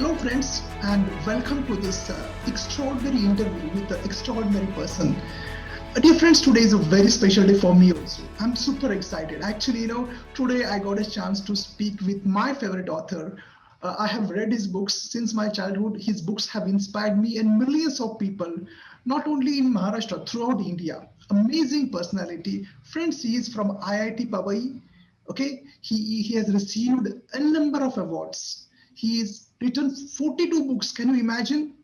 Hello, friends, and welcome to this extraordinary interview with the extraordinary person. Dear friends, today is a very special day for me also. I'm super excited. Actually, today I got a chance to speak with my favorite author. I have read his books since my childhood. His books have inspired me and millions of people, not only in Maharashtra, throughout India. Amazing personality. Friends, he is from IIT Mumbai. Okay, he has received a number of awards. He has written 42 books. Can you imagine?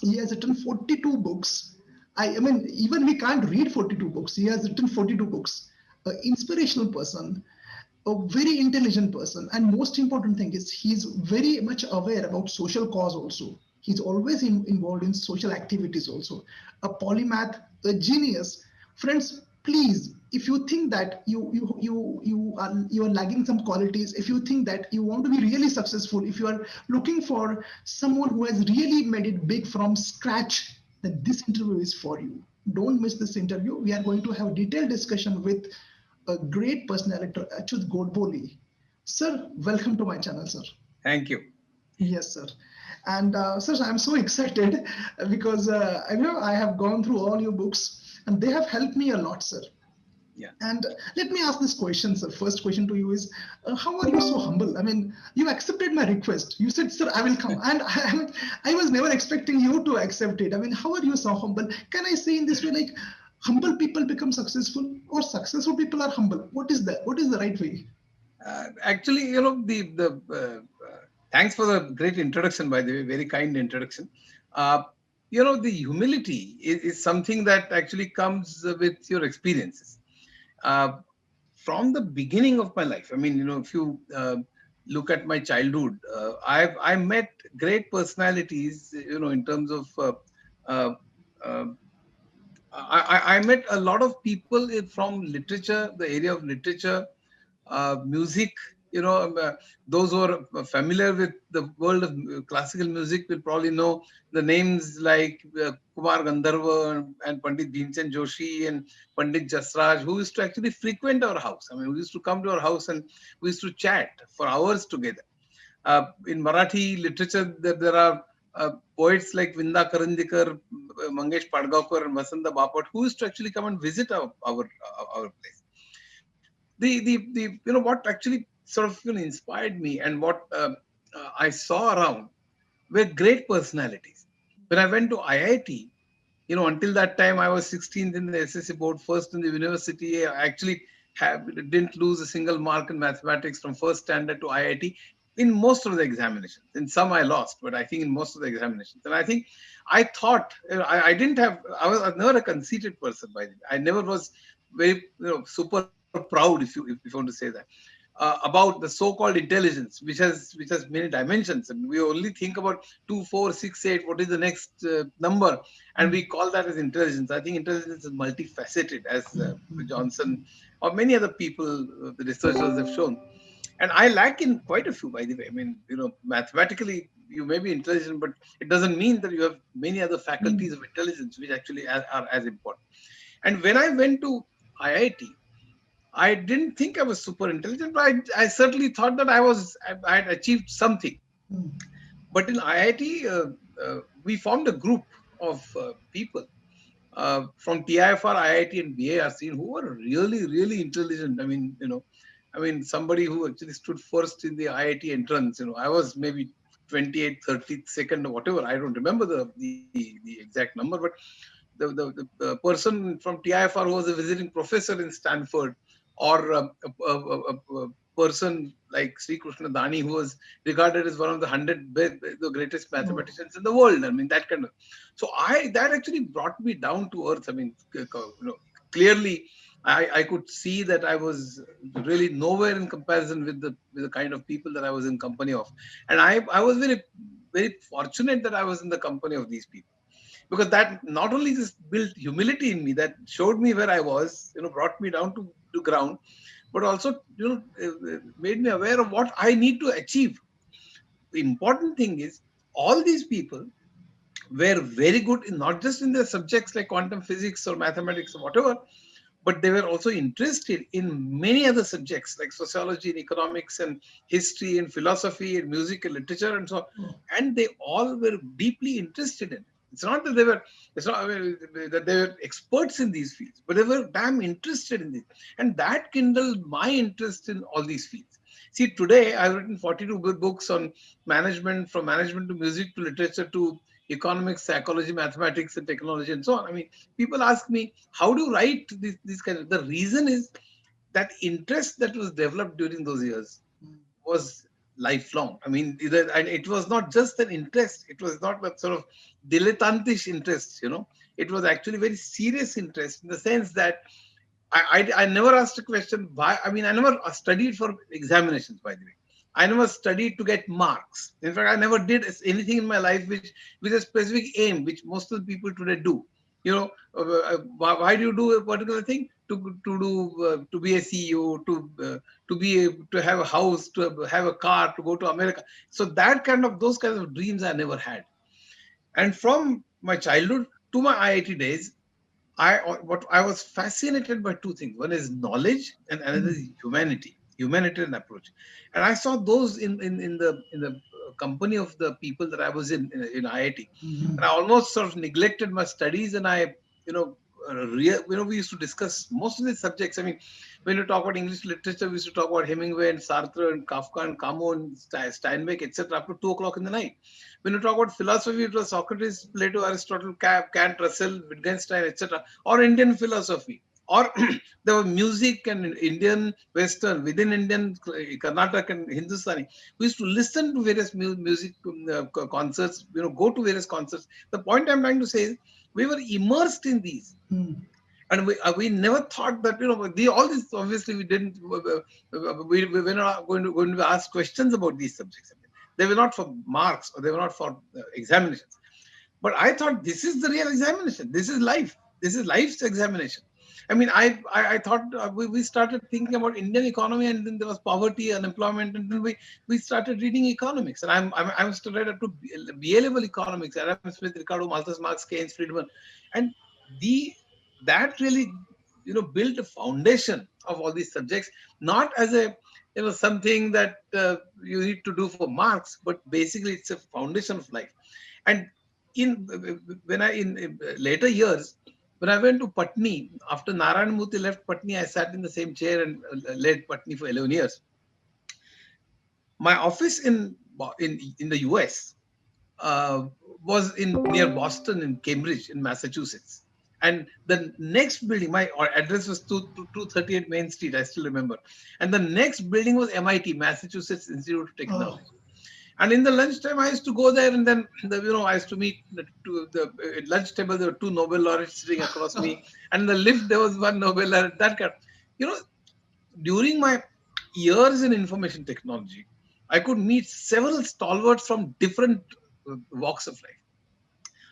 He has written 42 books. I mean, even we can't read 42 books. He has written 42 books. An inspirational person, a very intelligent person, and most important thing is he's very much aware about social cause also. He's always involved in social activities also. A polymath, a genius. Friends, please, if you think that you are lagging some qualities, if you think that you want to be really successful, if you are looking for someone who has really made it big from scratch, then this interview is for you. Don't miss this interview. We are going to have a detailed discussion with a great personality, Achyut Godbole. Sir, welcome to my channel, sir. Thank you. Yes, sir. And sir, I'm so excited because I have gone through all your books and they have helped me a lot, sir. Yeah. And let me ask this question, sir. First question to you is, how are you so humble? I mean, you accepted my request. You said, sir, I will come. And I was never expecting you to accept it. I mean, how are you so humble? Can I say in this way, like, humble people become successful or successful people are humble? What is that? What is the right way? Actually, thanks for the great introduction, by the way, very kind introduction. The humility is something that actually comes with your experiences. Uh, from the beginning of my life, I mean, if you look at my childhood, I met great personalities, in terms of uh, uh, I met a lot of people from literature, the area of literature, music. Those who are familiar with the world of classical music will probably know the names like Kumar Gandharva and Pandit Bhimsen Joshi and Pandit Jasraj, who used to actually frequent our house. I mean, who used to come to our house and we used to chat for hours together. In Marathi literature, there are poets like Vinda Karandikar, Mangesh Padgaonkar, and Vasanta Bapat, who used to actually come and visit our place. What actually sort of inspired me and what I saw around were great personalities. When I went to IIT, until that time I was 16th in the SSC board, first in the university. I actually didn't lose a single mark in mathematics from first standard to IIT in most of the examinations. In some I lost, but I think in most of the examinations. And I think I thought I didn't have. I was never a conceited person. By the way. I never was very super proud, if you want to say that. About the so-called intelligence, which has many dimensions, and we only think about 2, 4, 6, 8. What is the next number? And we call that as intelligence. I think intelligence is multifaceted, as Johnson or many other people, the researchers have shown. And I lack in quite a few, by the way. I mean, mathematically you may be intelligent, but it doesn't mean that you have many other faculties of intelligence which actually are as important. And when I went to IIT, I didn't think I was super intelligent, but I certainly thought that I had achieved something. But in IIT, we formed a group of people from TIFR, IIT, and BARC who were really, really intelligent. Somebody who actually stood first in the IIT entrance. I was maybe 28, 30 second or whatever. I don't remember the exact number, but the person from TIFR who was a visiting professor in Stanford, or a person like Sri Krishna Dani, who was regarded as one of the 100 the greatest mathematicians in the world. I mean, that kind of. So that actually brought me down to earth. I mean, clearly, I could see that I was really nowhere in comparison with the kind of people that I was in company of, and I was very, very fortunate that I was in the company of these people, because that not only just built humility in me, that showed me where I was, brought me down to ground, but also made me aware of what I need to achieve. The important thing is, all these people were very good in not just in their subjects like quantum physics or mathematics or whatever, but they were also interested in many other subjects like sociology and economics and history and philosophy and music and literature and so on. Oh. And they all were deeply interested in it. It's not that they were, it's not that they were experts in these fields, but they were damn interested in this. And that kindled my interest in all these fields. See, today I've written 42 books on management, from management to music to literature to economics, psychology, mathematics, and technology, and so on. I mean, people ask me, how do you write these kind of? The reason is that interest that was developed during those years was lifelong. I mean, and it was not just an interest. It was not a sort of dilettantish interest. It was actually very serious interest in the sense that I never asked a question why. I mean, I never studied for examinations, by the way. I never studied to get marks. In fact, I never did anything in my life which with a specific aim, which most of the people today do. Why do you do a particular thing? To be a CEO, to have a house, to have a car, to go to America. So those kinds of dreams I never had. And from my childhood to my IIT days, I was fascinated by two things. One is knowledge, and another is humanitarian approach. And I saw those in the company of the people that I was in IIT. And I almost sort of neglected my studies, and I, you know, we used to discuss most of these subjects. I mean, when you talk about English literature, we used to talk about Hemingway and Sartre and Kafka and Camus and Steinbeck, etc. up to 2 o'clock in the night. When you talk about philosophy, it was Socrates, Plato, Aristotle, Kant, Russell, Wittgenstein, etc. Or Indian philosophy. Or there were music and Indian, Western, within Indian, Karnataka and Hindustani. We used to listen to various music concerts, go to various concerts. The point I'm trying to say is we were immersed in these. And we never thought that, all this, obviously we didn't, we were not going to ask questions about these subjects. They were not for marks or they were not for examinations. But I thought this is the real examination. This is life. This is life's examination. I mean, I thought we started thinking about Indian economy, and then there was poverty, unemployment, and then we started reading economics. And I'm studied up to BA level economics, Adam Smith, Ricardo, Malthus, Marx, Keynes, Friedman, and the that really built a foundation of all these subjects, not as a something that you need to do for marks, but basically it's a foundation of life. And in when I in later years, when I went to Patni, after Narayan Murthy left Patni, I sat in the same chair and led Patni for 11 years. My office in the US was in near Boston, in Cambridge, in Massachusetts. And the next building, my address was 238 Main Street, I still remember. And the next building was MIT, Massachusetts Institute of Technology. And in the lunchtime, I used to go there, and then I used to meet the lunch table. There were two Nobel laureates sitting across me, and in the lift there was one Nobel laureate. That kind, during my years in information technology, I could meet several stalwarts from different walks of life.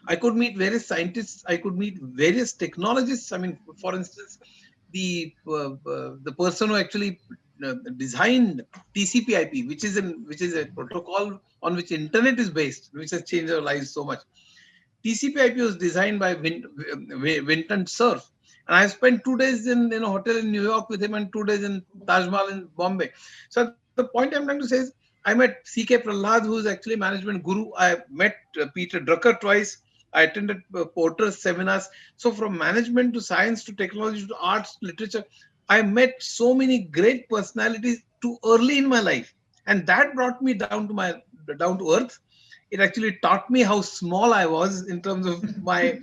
I could meet various scientists. I could meet various technologists. I mean, for instance, the person who actually designed TCP/IP, which is a protocol on which internet is based, which has changed our lives so much. TCP/IP was designed by Winton Cerf, and I spent 2 days in a hotel in New York with him and 2 days in Taj Mahal in Bombay. So the point I'm trying to say is, I met C.K. Prahlad, who is actually management guru. I met Peter Drucker twice. I attended Porter's seminars. So from management to science to technology to arts, literature, I met so many great personalities too early in my life, and that brought me down to earth. It actually taught me how small I was in terms of my,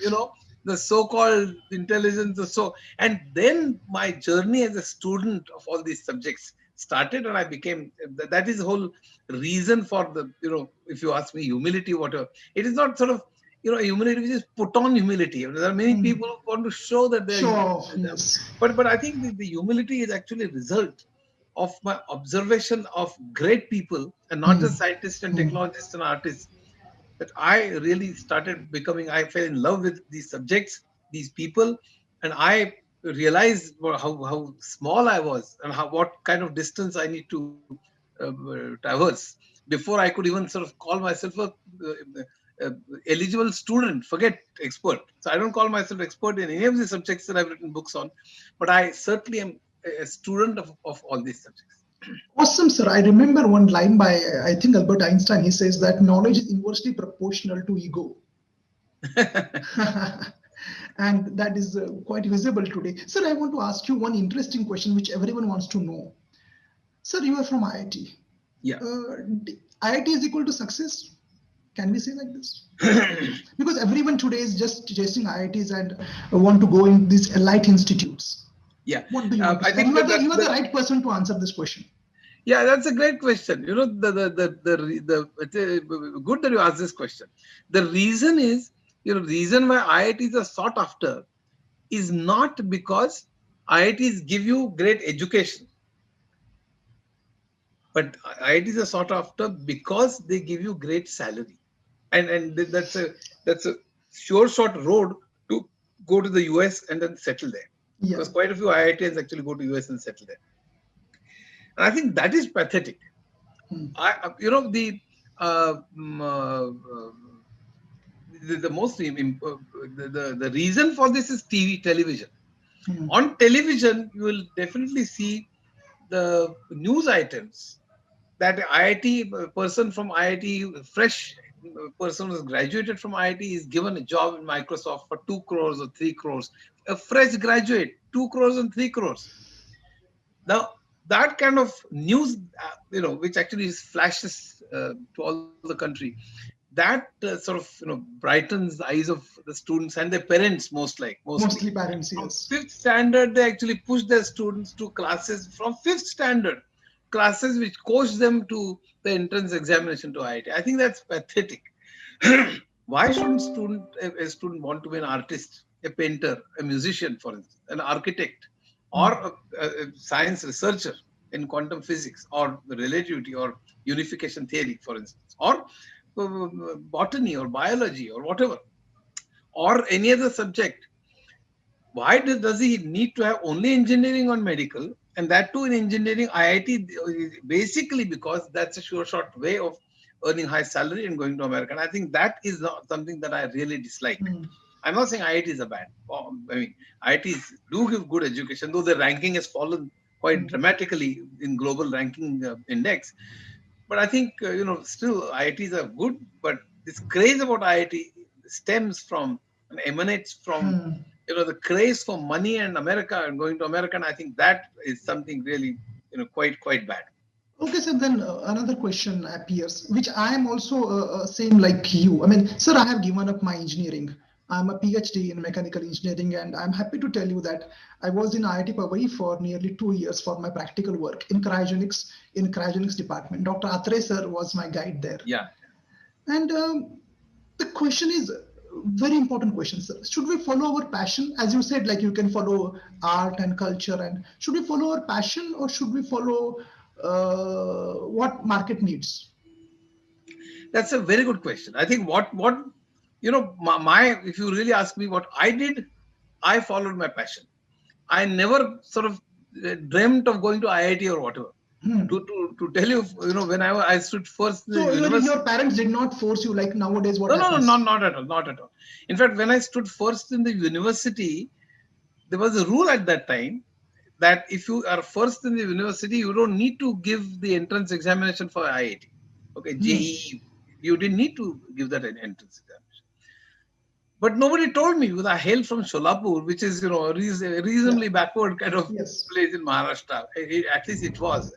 the so-called intelligence. And then my journey as a student of all these subjects started, and I became. That is the whole reason for the, if you ask me, humility, whatever. It is not sort of, humility which is put on humility. There are many people who want to show that they're Sure, humble. yes. But I think the humility is actually a result of my observation of great people, and not just scientists and technologists and artists, that I really I fell in love with these subjects, these people, and I realized how small I was and what kind of distance I need to traverse before I could even sort of call myself eligible student, forget expert. So I don't call myself expert in any of the subjects that I've written books on, but I certainly am a student of all these subjects. Awesome, sir. I remember one line by, I think, Albert Einstein. He says that knowledge is inversely proportional to ego. And that is quite visible today. Sir, I want to ask you one interesting question which everyone wants to know. Sir, you are from IIT. Yeah. IIT is equal to success? Can we say like this? Because everyone today is just chasing IITs and want to go in these elite institutes. Yeah. What do you want to I say? think You are the right person to answer this question. Yeah, that's a great question. You know, good that you asked this question. The reason is, reason why IITs are sought after is not because IITs give you great education, but IITs are sought after because they give you great salary, and that's a sure short road to go to the US and then settle there. Yeah. Because quite a few IITs actually go to US and settle there, and I think that is pathetic. Uh, mm, uh, uh, the most the reason for this is television. On television, you will definitely see the news items that IIT person from IIT, fresh person who has graduated from IIT is given a job in Microsoft for 2 crores or 3 crores. A fresh graduate, 2 crores and 3 crores. Now, that kind of news, which actually flashes to all the country, that brightens the eyes of the students and their parents mostly parents, from yes. fifth standard. They actually push their students to classes from fifth standard, classes which coach them to the entrance examination to IIT. I think that's pathetic. Why shouldn't a student want to be an artist, a painter, a musician, for instance, an architect, or a science researcher in quantum physics or relativity or unification theory, for instance, or botany or biology or whatever, or any other subject? Why does he need to have only engineering or medical, and that too in engineering IIT? Basically because that's a sure short way of earning high salary and going to America. And I think that is not something that I really dislike. I'm not saying IITs are bad. I mean, IITs do give good education, though the ranking has fallen quite dramatically in global ranking index. But I think, still IITs are good. But this craze about IIT stems from and emanates from, the craze for money and America and going to America. And I think that is something really, quite bad. Okay, so then another question appears, which I am also same like you. I mean, sir, I have given up my engineering. I'm a PhD in mechanical engineering, and I'm happy to tell you that I was in IIT Mumbai for nearly 2 years for my practical work in cryogenics department. Dr. Atre sir was my guide there. Yeah. And the question is very important question, sir. Should we follow our passion? As you said, like you can follow art and culture, and should we follow our passion or should we follow what market needs? That's a very good question. I think what if you really ask me what I did, I followed my passion. I never sort of dreamt of going to IIT or whatever. To tell you, when I stood first in the university. Your parents did not force you like nowadays what happens? No, not at all. In fact, when I stood first in the university, there was a rule at that time that if you are first in the university, you don't need to give the entrance examination for IIT. Okay, JEE. You didn't need to give that entrance examination. But nobody told me, because I hail from Sholapur, which is, a reasonably backward kind of place in Maharashtra. At least it was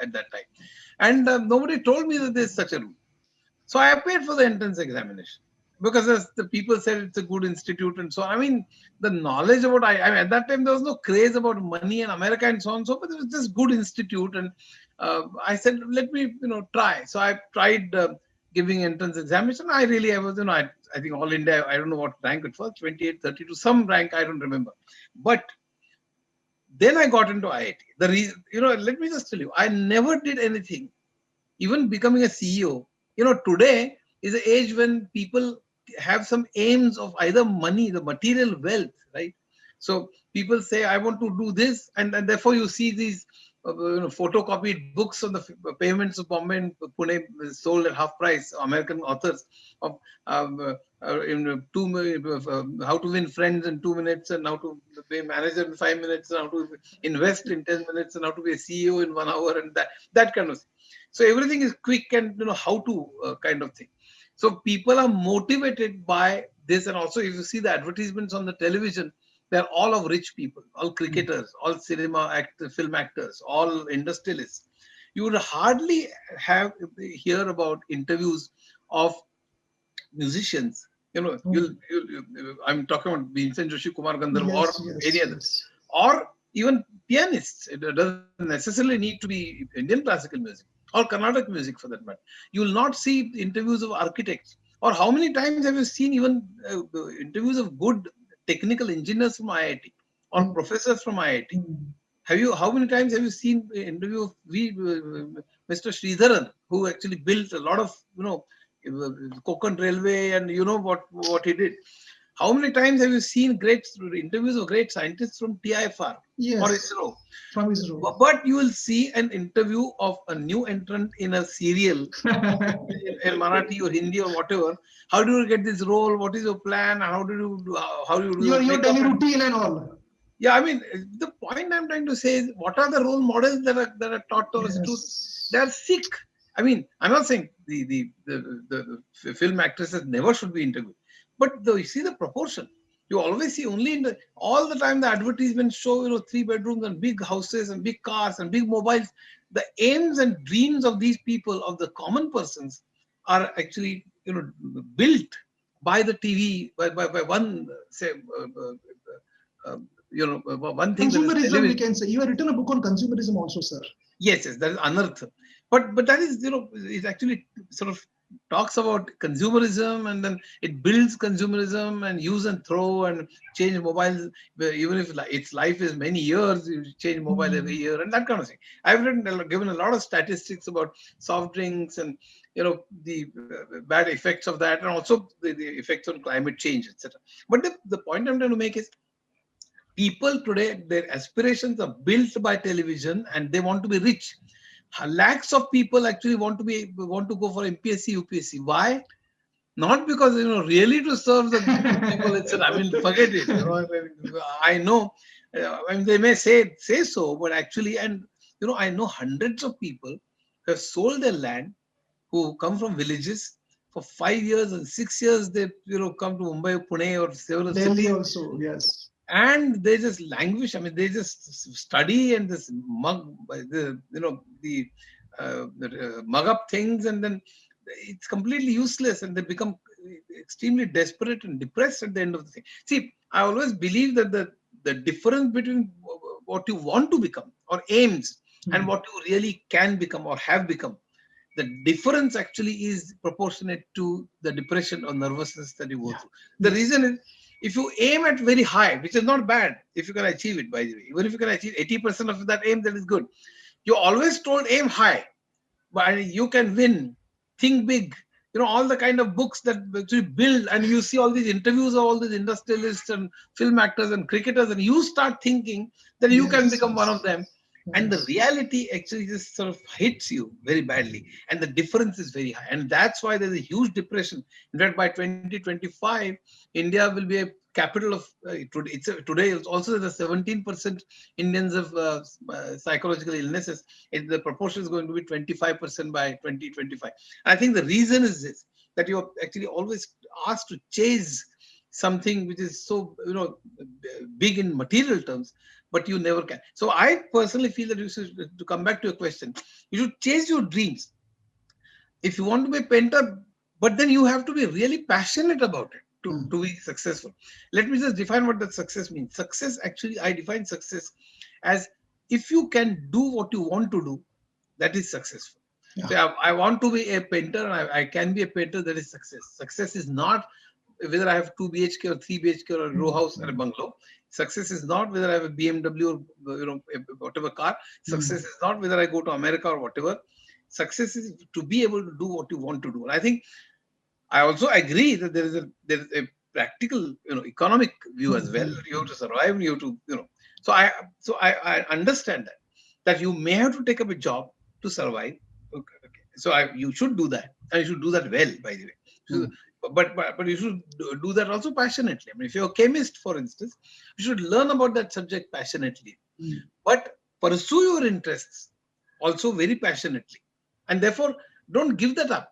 at that time. And nobody told me that there's such a rule. So I appeared for the entrance examination because as the people said it's a good institute and so on. I mean, the knowledge about, I mean, at that time there was no craze about money and America and so on and so forth. It was just good institute. And I said, let me, try. So I tried giving entrance examination. I was, I think all India, I don't know what rank it was, 28, 32, some rank, I don't remember. But then I got into IIT. The reason, let me just tell you, I never did anything, even becoming a CEO. Today is an age when people have some aims of either money, the material wealth, right? So people say, I want to do this. And therefore you see these photocopied books on the pavements of Bombay and Pune sold at half price. American authors of how to win friends in 2 minutes, and how to be a manager in 5 minutes, and how to invest in 10 minutes, and how to be a CEO in 1 hour, and that kind of thing. So everything is quick and how to kind of thing. So people are motivated by this, and also if you see the advertisements on the television, they're all of rich people, all cricketers, all cinema actors, film actors, all industrialists. You would hardly hear about interviews of musicians. I'm talking about Bhimsen Joshi, Kumar Gandharv, or Yes, any yes, other, yes. or even pianists. It doesn't necessarily need to be Indian classical music or Carnatic music for that matter. You will not see interviews of architects. Or how many times have you seen even interviews of good technical engineers from IIT or Mm, professors from IIT? mm. How many times have you seen an interview of Mr. Sridharan, who actually built a lot of Konkan Railway, and what he did? How many times have you seen great interviews of great scientists from TIFR or Yes, ISRO? from Israel. But you will see an interview of a new entrant in a serial in Marathi or Hindi or whatever. How do you get this role? What is your plan? How do you do your Your makeup? daily And routine and all. yeah, I mean, the point I'm trying to say is, what are the role models that are taught to our students? They Yes. are sick. I mean, I'm not saying the film actresses never should be interviewed, but you see the proportion. You always see only all the time the advertisements show 3 bedrooms and big houses and big cars and big mobiles. The aims and dreams of these people, of the common persons, are actually built by the TV, by one say one thing, that is Consumerism, we television. can say. You have written a book on consumerism also, sir. Yes, that is another. But that is, it actually sort of talks about consumerism, and then it builds consumerism and use and throw and change mobiles. Even if its life is many years, you change mobile every Mm. year and that kind of thing. I've given a lot of statistics about soft drinks and the bad effects of that, and also the effects on climate change, etc. But the point I'm trying to make is, people today, their aspirations are built by television, and they want to be rich. Lakhs of people actually want to go for MPSC, UPSC. Why? Not because really to serve the people, etc. I mean, forget it. I know. I mean, they may say so, but actually, and I know hundreds of people who have sold their land, who come from villages. For 5 years and 6 years, they come to Mumbai, Pune, or several Delhi cities, also, yes. and they just languish. I mean, they just study and this mug mug up things, and then it's completely useless, and they become extremely desperate and depressed at the end of the thing. See, I always believe that the difference between what you want to become or aims and Mm. what you really can become or have become, the difference actually is proportionate to the depression or nervousness that you go Yeah. through. The Yes. reason is, if you aim at very high, which is not bad, if you can achieve it, by the way, even if you can achieve 80% of that aim, that is good. You're always told aim high, but you can win, think big. All the kind of books that actually build, and you see all these interviews of all these industrialists and film actors and cricketers, and you start thinking that you can Yes. become one of them. And the Yes. reality actually just sort of hits you very badly, and the difference is very high, and that's why there's a huge depression. In fact, by 2025, India will be a capital of today. It's also the 17% Indians have psychological illnesses. The proportion is going to be 25% by 2025. I think the reason is this, that you're actually always asked to chase something which is so big in material terms, but you never can. So I personally feel that you should, to come back to your question, you should chase your dreams. If you want to be a painter, but then you have to be really passionate about it Mm. to be successful. Let me just define what that success means. Success, actually, I define success as, if you can do what you want to do, that is successful. Yeah. So I want to be a painter, and I can be a painter, that is success. Success is not whether I have 2 BHK or 3 BHK or a row Mm. house or a bungalow. Success is not whether I have a BMW or whatever car. Success Mm. is not whether I go to America or whatever. Success is to be able to do what you want to do. And I think I also agree that there is a practical, economic view as well. Mm. You have to survive. You have to. So I understand that. that you may have to take up a job to survive. Okay, okay. So you should do that, and you should do that well, by the way. So, but you should do that also passionately. I mean, if you're a chemist, for instance, you should learn about that subject passionately, but pursue your interests also very passionately, and therefore don't give that up.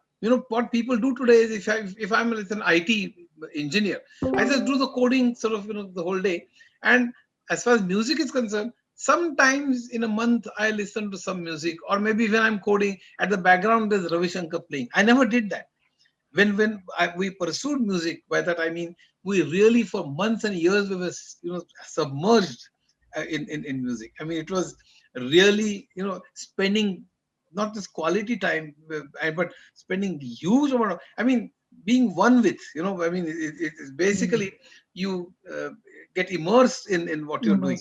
What people do today is, if I'm an IT engineer, I just do the coding sort of the whole day. And as far as music is concerned, sometimes in a month I listen to some music, or maybe when I'm coding, at the background there's Ravi Shankar playing. I never did that. When we pursued music, by that I mean we really for months and years we were submerged in music. I mean, it was really spending not just quality time, but spending huge amount of, I mean, being one with, I mean, it's basically you get immersed in what you're doing.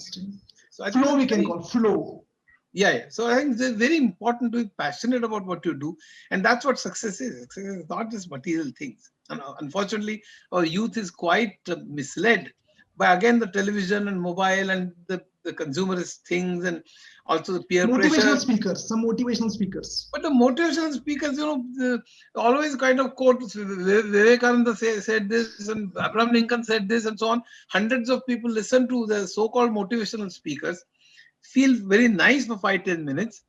So I think flow, we can call flow. Yeah. So I think it's very important to be passionate about what you do, and that's what success is. Success is not just material things. And unfortunately, our youth is quite misled by, again, the television and mobile and the consumerist things, and also the peer Motivational pressure. speakers, some motivational speakers. But the motivational speakers, always kind of quote Vivekananda said this, and Abraham Lincoln said this, and so on. Hundreds of people listen to the so-called motivational speakers, feel very nice for 5-10 minutes,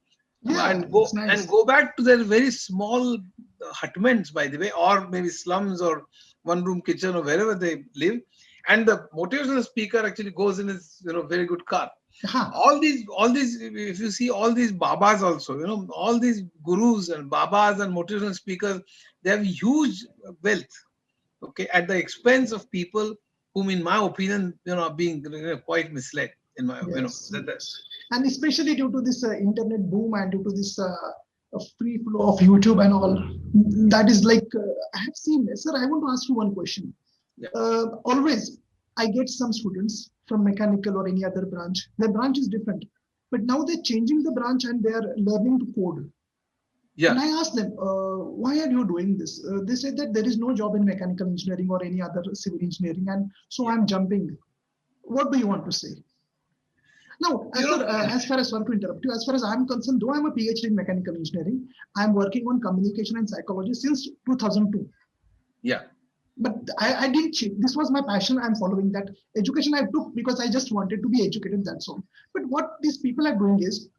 Yeah, and it's nice. go back to their very small hutments, by the way, or maybe slums or one-room kitchen or wherever they live, and the motivational speaker actually goes in his very good car. Huh. All these, if you see all these babas also, all these gurus and babas and motivational speakers, they have huge wealth, okay, at the expense of people whom, in my opinion, are being quite misled. In my, Yes, yes. And especially due to this internet boom and due to this free flow of YouTube and all, that is like, I have seen, sir, I want to ask you one question. Yeah. Always, I get some students from mechanical or any other branch. Their branch is different, but now they're changing the branch and they are learning to code. Yeah. And I asked them, why are you doing this? They said that there is no job in mechanical engineering or any other civil engineering, and so I'm jumping. What do you want to say? Now, as far as, sorry to interrupt you, as far as I'm concerned, though I'm a PhD in mechanical engineering, I'm working on communication and psychology since 2002. Yeah. But I didn't cheat. This was my passion. I'm following that. Education I took because I just wanted to be educated, that's all. But what these people are doing is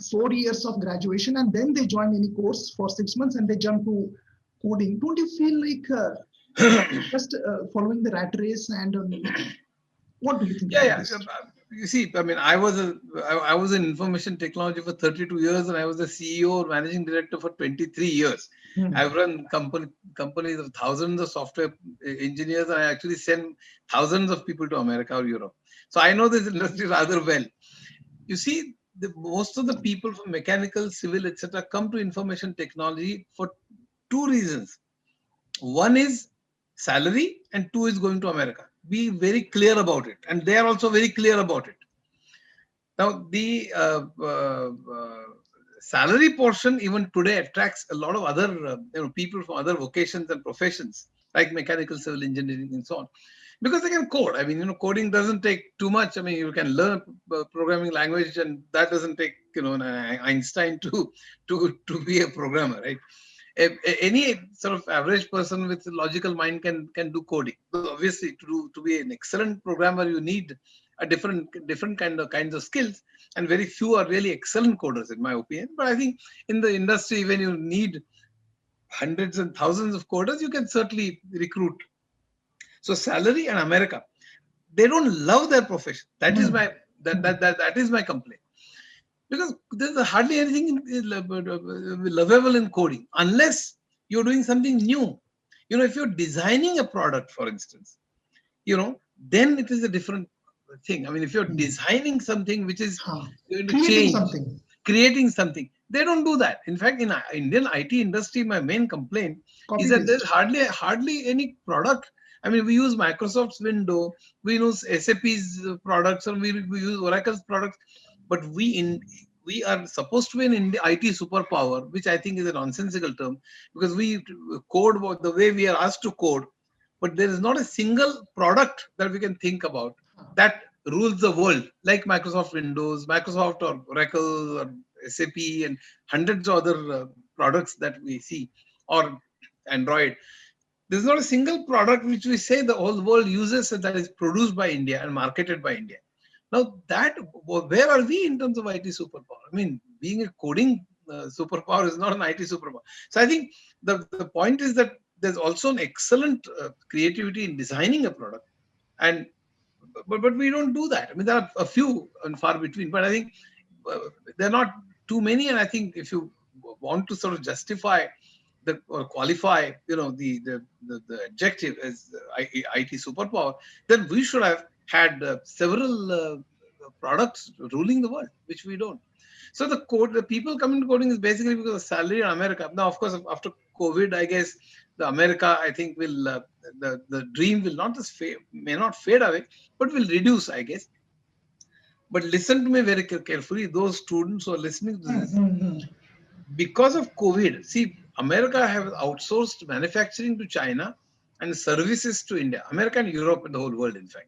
4 years of graduation and then they join any course for 6 months and they jump to coding. Don't you feel like just following the rat race? And what do you think about this? You see, I mean, I was in information technology for 32 years, and I was the CEO or managing director for 23 years. I've run companies of thousands of software engineers, and I actually send thousands of people to America or Europe. So I know this industry rather well. You see, most of the people from mechanical, civil, etc., come to information technology for two reasons. One is salary, and two is going to America. Be very clear about it, and they are also very clear about it. Now, the salary portion even today attracts a lot of other people from other vocations and professions like mechanical, civil engineering, and so on, because they can code. I mean, coding doesn't take too much. I mean, you can learn a programming language, and that doesn't take an Einstein to be a programmer, right? Any sort of average person with a logical mind can do coding. So obviously, to be an excellent programmer, you need a different kinds of skills, and very few are really excellent coders, in my opinion. But I think in the industry, when you need hundreds and thousands of coders, you can certainly recruit. So salary and America, they don't love their profession. That is my that is my complaint. Because there's hardly anything lovable in coding unless you're doing something new. If you're designing a product, for instance, then it is a different thing. I mean, if you're designing something which is going to creating something, they don't do that. In fact, in Indian IT industry, my main complaint is that there's hardly any product. I mean, we use Microsoft's Windows, we use SAP's products, or we use Oracle's products, but we are supposed to be an IT superpower, which I think is a nonsensical term, because we code the way we are asked to code, but there is not a single product that we can think about that rules the world, like Microsoft Windows, Microsoft or Oracle or SAP and hundreds of other products that we see, or Android. There's not a single product which we say the whole world uses that is produced by India and marketed by India. Now, where are we in terms of IT superpower? I mean, being a coding superpower is not an IT superpower. So I think the point is that there's also an excellent creativity in designing a product, and but we don't do that. I mean, there are a few and far between, but I think uh, they're not too many. And I think if you want to sort of justify or qualify, the adjective as IT superpower, then we should have had several products ruling the world, which we don't. So the people coming to coding is basically because of salary in America. Now, of course, after COVID, I guess the America, I think, will the dream will not just may not fade away, but will reduce, I guess. But listen to me very carefully, those students who are listening to this. Because of COVID, see, America have outsourced manufacturing to China and services to India, America and Europe and the whole world, in fact.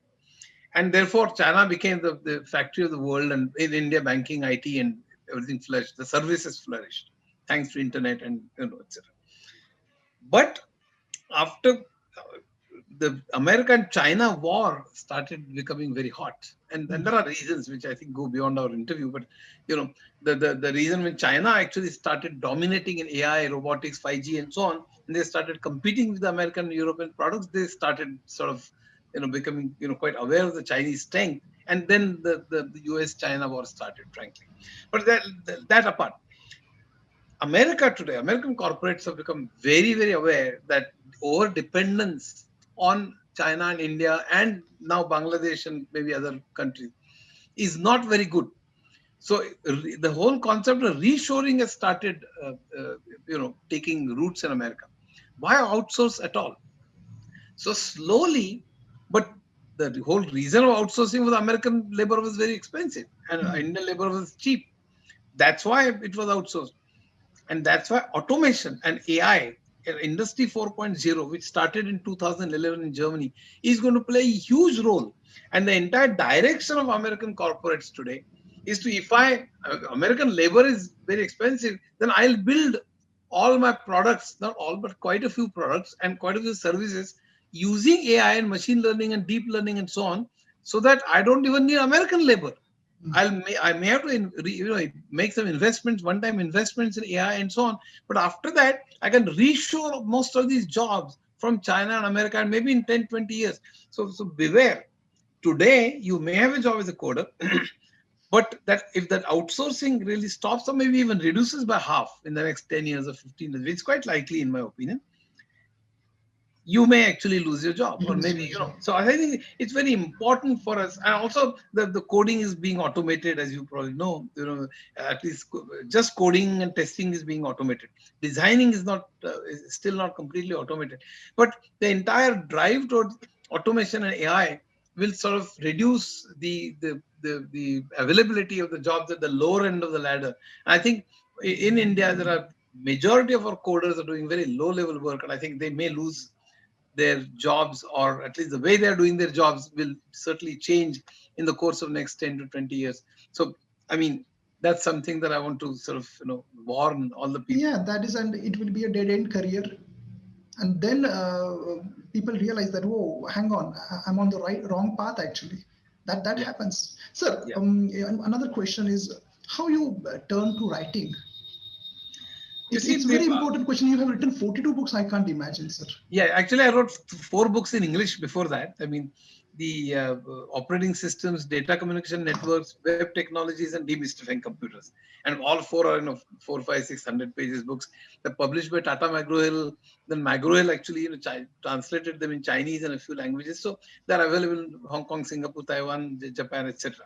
And therefore, China became the factory of the world, and in India, banking, IT, and everything flourished. The services flourished thanks to internet and etc. But after the American-China war started becoming very hot, and there are reasons which I think go beyond our interview. But the reason when China actually started dominating in AI, robotics, 5G, and so on, and they started competing with the American and European products, they started sort of becoming quite aware of the Chinese strength, and then the US-China war started, frankly. But that apart. America today, American corporates have become very, very aware that over dependence on China and India and now Bangladesh and maybe other countries is not very good. So the whole concept of reshoring has started, taking roots in America. Why outsource at all? So slowly, but the whole reason of outsourcing was American labor was very expensive and Indian labor was cheap. That's why it was outsourced. And that's why automation and AI, Industry 4.0, which started in 2011 in Germany, is going to play a huge role. And the entire direction of American corporates today is to, if American labor is very expensive, then I'll build all my products, not all, but quite a few products and quite a few services using AI and machine learning and deep learning and so on, so that I don't even need American labor. I may have to make some investments, one-time investments in AI and so on. But after that, I can reshore most of these jobs from China and America, and maybe in 10, 20 years. So beware. Today, you may have a job as a coder, but that if that outsourcing really stops or maybe even reduces by half in the next 10 years or 15 years, which is quite likely in my opinion, you may actually lose your job, or maybe so I think it's very important for us. And also the coding is being automated, as you probably know, at least just coding and testing is being automated. Designing is not is still not completely automated, but the entire drive towards automation and AI will sort of reduce the availability of the jobs at the lower end of the ladder. And I think in India there are majority of our coders are doing very low level work, and I think they may lose their jobs, or at least the way they're doing their jobs will certainly change in the course of next 10 to 20 years. So, I mean, that's something that I want to sort of, warn all the people. Yeah, that is, and it will be a dead end career. And then people realize that, whoa, hang on, I'm on the wrong path actually. That Yeah. happens. Sir, Yeah. another question is how you turn to writing. You see, It's a very important question. You have written 42 books. I can't imagine, sir. Yeah, actually, I wrote 4 books in English before that. I mean, the operating systems, data communication networks, web technologies, and demystifying computers. And all 4 are, 4, 5, 600 pages books. They're published by Tata McGraw-Hill. Then McGraw-Hill actually translated them in Chinese and a few languages. So they're available in Hong Kong, Singapore, Taiwan, Japan, etc.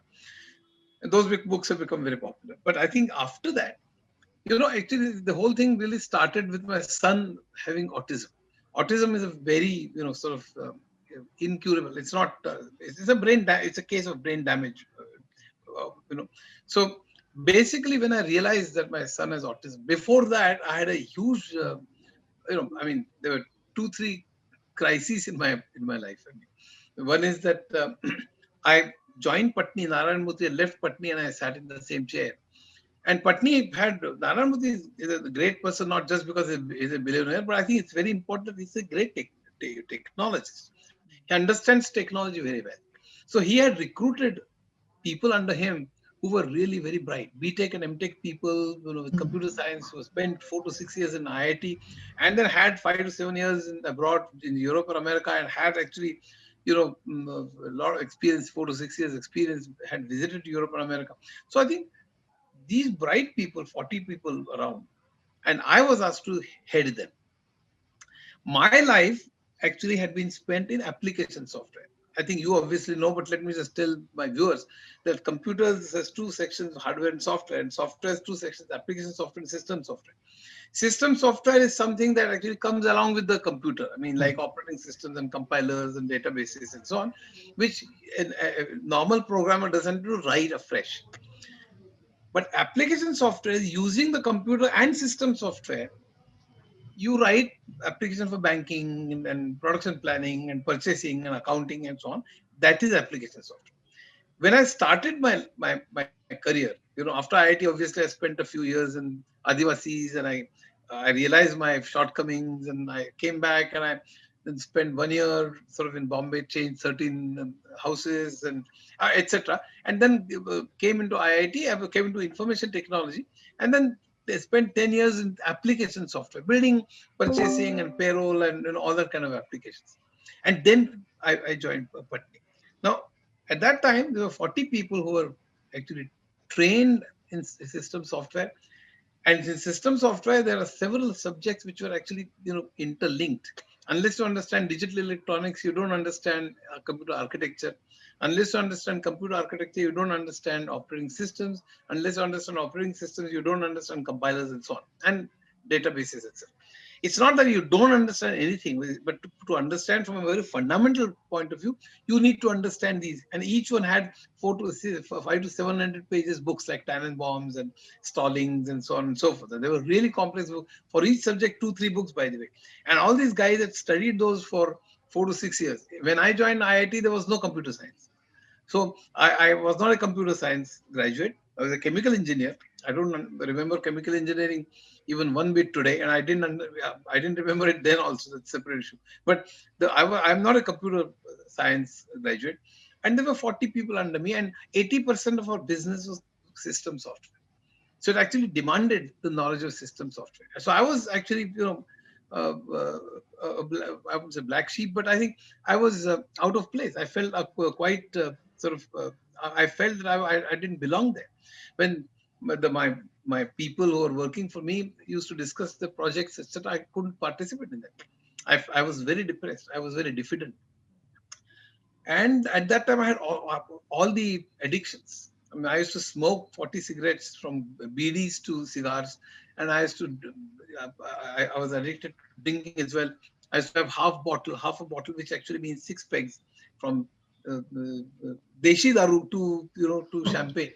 And those big books have become very popular. But I think after that, actually, the whole thing really started with my son having autism. Autism is a very, sort of incurable. It's not. It's a it's a case of brain damage. So basically, when I realized that my son has autism, before that I had a huge, I mean, there were 2, 3 crises in my life. I mean, one is that I joined Patni, Narayan Murthy had left Patni, and I sat in the same chair. And Patni had, Narayan Murthy is a great person, not just because he's a billionaire, but I think it's very important that he's a great technologist. He understands technology very well. So he had recruited people under him who were really very bright. BTech and MTech people, with computer science, who spent 4 to 6 years in IIT, and then had 5 to 7 years abroad in Europe or America, and had actually, a lot of experience, 4 to 6 years experience, had visited Europe and America. So I think these bright people, 40 people around, and I was asked to head them. My life actually had been spent in application software. I think you obviously know, but let me just tell my viewers that computers has two sections, hardware and software has two sections, application software and system software. System software is something that actually comes along with the computer. I mean, like operating systems and compilers and databases and so on, which a normal programmer doesn't do write afresh. But application software is using the computer and system software. You write application for banking and production planning and purchasing and accounting and so on. That is application software. When I started my career, after IIT, obviously I spent a few years in Adivasis, and I realized my shortcomings, and I came back, and I then spent 1 year sort of in Bombay, changed 13 houses, and etc. And then came into IIT, I came into information technology, and then they spent 10 years in application software, building, purchasing, and payroll, and all that kind of applications. And then I joined Patni. Now, at that time, there were 40 people who were actually trained in system software. And in system software, there are several subjects which were actually, interlinked. Unless you understand digital electronics, you don't understand computer architecture. Unless you understand computer architecture, you don't understand operating systems. Unless you understand operating systems, you don't understand compilers and so on, and databases, etc. It's not that you don't understand anything, but to understand from a very fundamental point of view, you need to understand these. And each one had 5 to 700 pages books, like Tannenbaums and Stallings and so on and so forth. And they were really complex books. For each subject, 2, 3 books, by the way. And all these guys had studied those for 4 to 6 years. When I joined IIT, there was no computer science. So I was not a computer science graduate. I was a chemical engineer. I don't remember chemical engineering even one bit today, and I didn't remember it then also. That's a separate issue. But I'm not a computer science graduate, and there were 40 people under me, and 80% of our business was system software. So it actually demanded the knowledge of system software. So I was actually, I would say black sheep, but I think I was out of place. I felt quite I felt that I didn't belong there. When my people who were working for me used to discuss the projects, etc., I couldn't participate in that. I was very depressed. I was very diffident. And at that time, I had all the addictions. I mean, I used to smoke 40 cigarettes, from BDs to cigars, and I was addicted to drinking as well. I used to have half a bottle, which actually means 6 pegs, from deshi daru to champagne.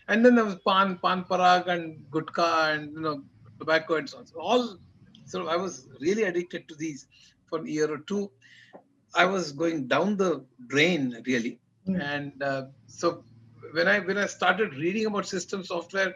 And then there was pan parag, and gutka, and tobacco and so on. So I was really addicted to these for a year or two. I was going down the drain, really. And so when I started reading about system software,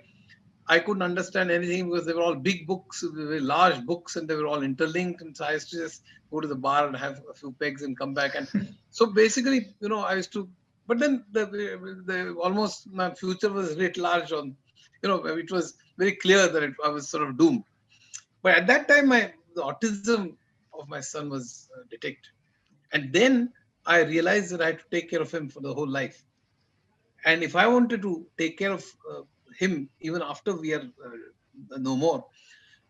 I couldn't understand anything, because they were all big books, very large books, and they were all interlinked. And so I used to just go to the bar and have a few pegs and come back. And so basically, I used to. But then the almost my future was writ large on. It was very clear that I was sort of doomed. But at that time, the autism of my son was detected. And then I realized that I had to take care of him for the whole life. And if I wanted to take care of him even after we are no more,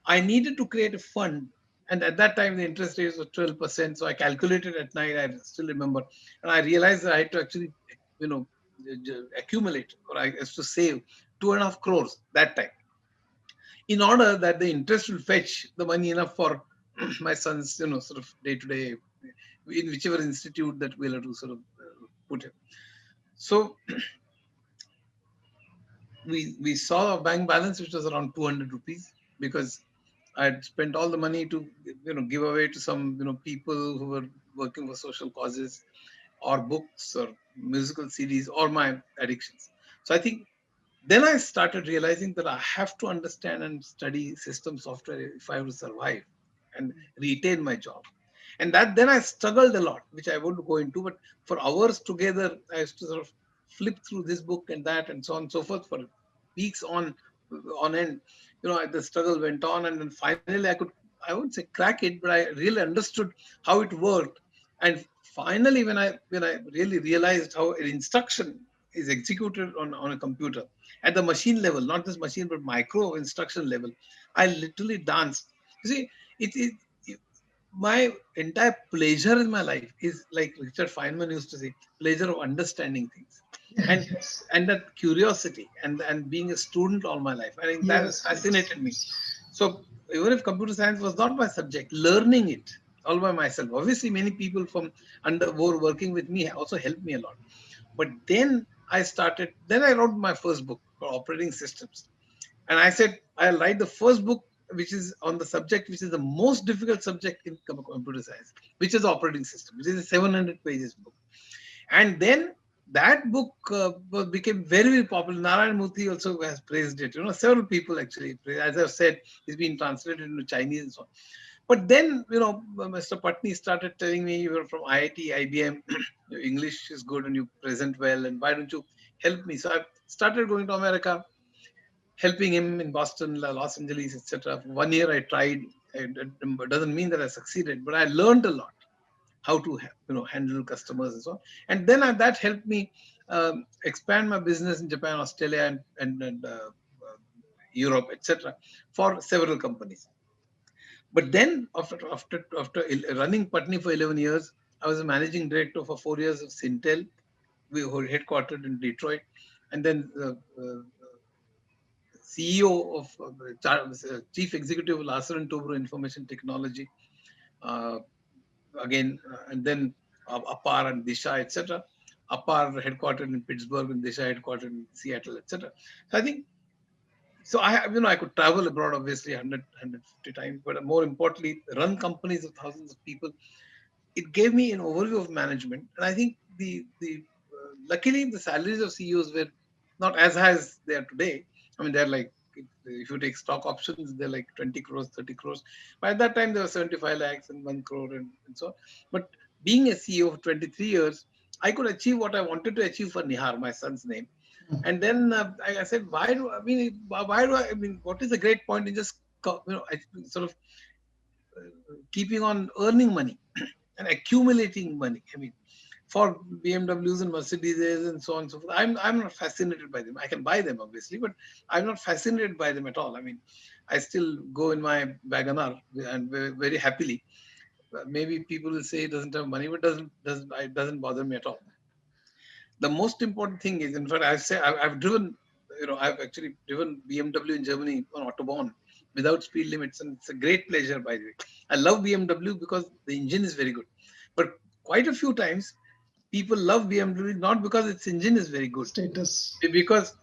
I needed to create a fund. And at that time, the interest rate was 12%. So I calculated at night, I still remember. And I realized that I had to actually, accumulate, or I have to save 2.5 crores that time, in order that the interest will fetch the money enough for my son's, sort of day to day, in whichever institute that we'll have to sort of put him. So we saw a bank balance which was around 200 rupees, because I had spent all the money to give away to some people who were working for social causes, or books or musical CDs or my addictions. So I think then I started realizing that I have to understand and study system software if I have to survive and retain my job. And that then I struggled a lot, which I won't go into, but for hours together, I used to sort of flip through this book and that and so on and so forth for weeks on end. The struggle went on, and then finally I wouldn't say crack it, but I really understood how it worked. And finally, when I really realized how an instruction is executed on a computer at the machine level, not just machine, but micro instruction level, I literally danced. You see, it my entire pleasure in my life is like Richard Feynman used to say, pleasure of understanding things, and Yes. and that curiosity and being a student all my life. I think that has Yes. Yes. fascinated me. So even if computer science was not my subject, learning it all by myself. Obviously, many people from under who were working with me also helped me a lot. But then then I wrote my first book called Operating Systems. And I said, I'll write the first book which is on the subject, which is the most difficult subject in computer science, which is operating system, which is a 700 pages book. And then that book became very, very popular. Narayan Murthy also has praised it. Several people actually praised. As I've said, it's been translated into Chinese and so on. But then, Mr. Patni started telling me, you were from IIT, IBM, your English is good and you present well, and why don't you help me? So I started going to America, helping him in Boston, Los Angeles, etc. For 1 year, I tried. It doesn't mean that I succeeded, but I learned a lot how to handle customers and so on. And then that helped me expand my business in Japan, Australia, and Europe, etc. for several companies. But then after running Patni for 11 years, I was a managing director for 4 years of Sintel. We were headquartered in Detroit, and then CEO of Chief Executive of Larsen and Toubro Information Technology, uh, again, and then APAR and Disha, etc. APAR headquartered in Pittsburgh and Disha headquartered in Seattle, etc. So I think so. I could travel abroad obviously 100, 150 times, but more importantly, run companies of thousands of people. It gave me an overview of management, and I think the luckily the salaries of CEOs were not as high as they are today. I mean, they're like, if you take stock options, they're like 20 crores, 30 crores. But at that time, there were 75 lakhs and 1 crore and so on. But being a CEO for 23 years, I could achieve what I wanted to achieve for Nihar, my son's name. And then I said, why do I mean, what is the great point in just, sort of keeping on earning money and accumulating money? I mean, for BMWs and Mercedes and so on and so forth. I'm not fascinated by them. I can buy them obviously, but I'm not fascinated by them at all. I mean, I still go in my Wagoner and very happily. Maybe people will say it doesn't have money, but it doesn't bother me at all. The most important thing is, in fact, I've driven, I've actually driven BMW in Germany on Autobahn without speed limits, and it's a great pleasure, by the way. I love BMW because the engine is very good, but quite a few times people love BMW not because its engine is very good, Status. because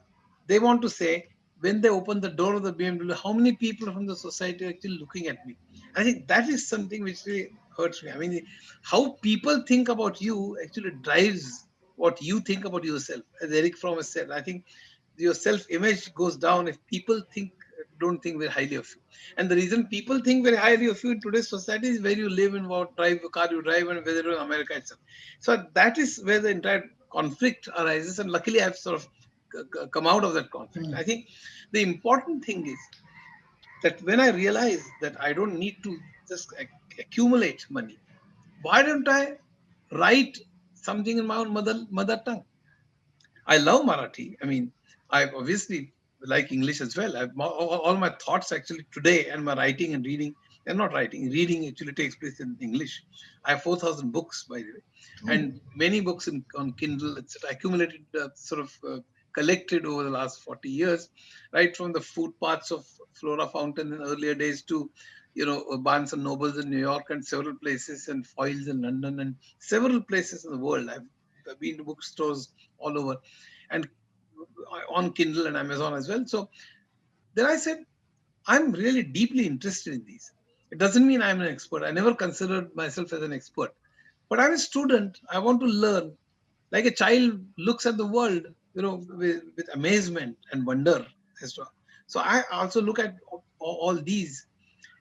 they want to say, when they open the door of the BMW, how many people from the society are actually looking at me? I think that is something which really hurts me. I mean, how people think about you actually drives what you think about yourself. As Eric Fromm has said, I think your self-image goes down if people don't think very highly of you. And the reason people think very highly of you in today's society is where you live and what drive the car you drive and whether you're in America itself. So that is where the entire conflict arises. And luckily, I've sort of come out of that conflict. Mm. I think the important thing is that when I realize that I don't need to just accumulate money, why don't I write something in my own mother tongue? I love Marathi. I mean, I obviously like English as well. All my thoughts actually today and my writing and reading, and not writing, reading actually takes place in English. I have 4,000 books, by the way, Oh. and many books on Kindle, etc. Accumulated, collected over the last 40 years, right from the footpaths of Flora Fountain in earlier days to, Barnes and Nobles in New York and several places, and Foyles in London and several places in the world. I've been to bookstores all over, and on Kindle and Amazon as well. So then I said, I'm really deeply interested in these. It doesn't mean I'm an expert. I never considered myself as an expert, But I'm a student. I want to learn. Like a child looks at the world, with amazement and wonder. So I also look at all these,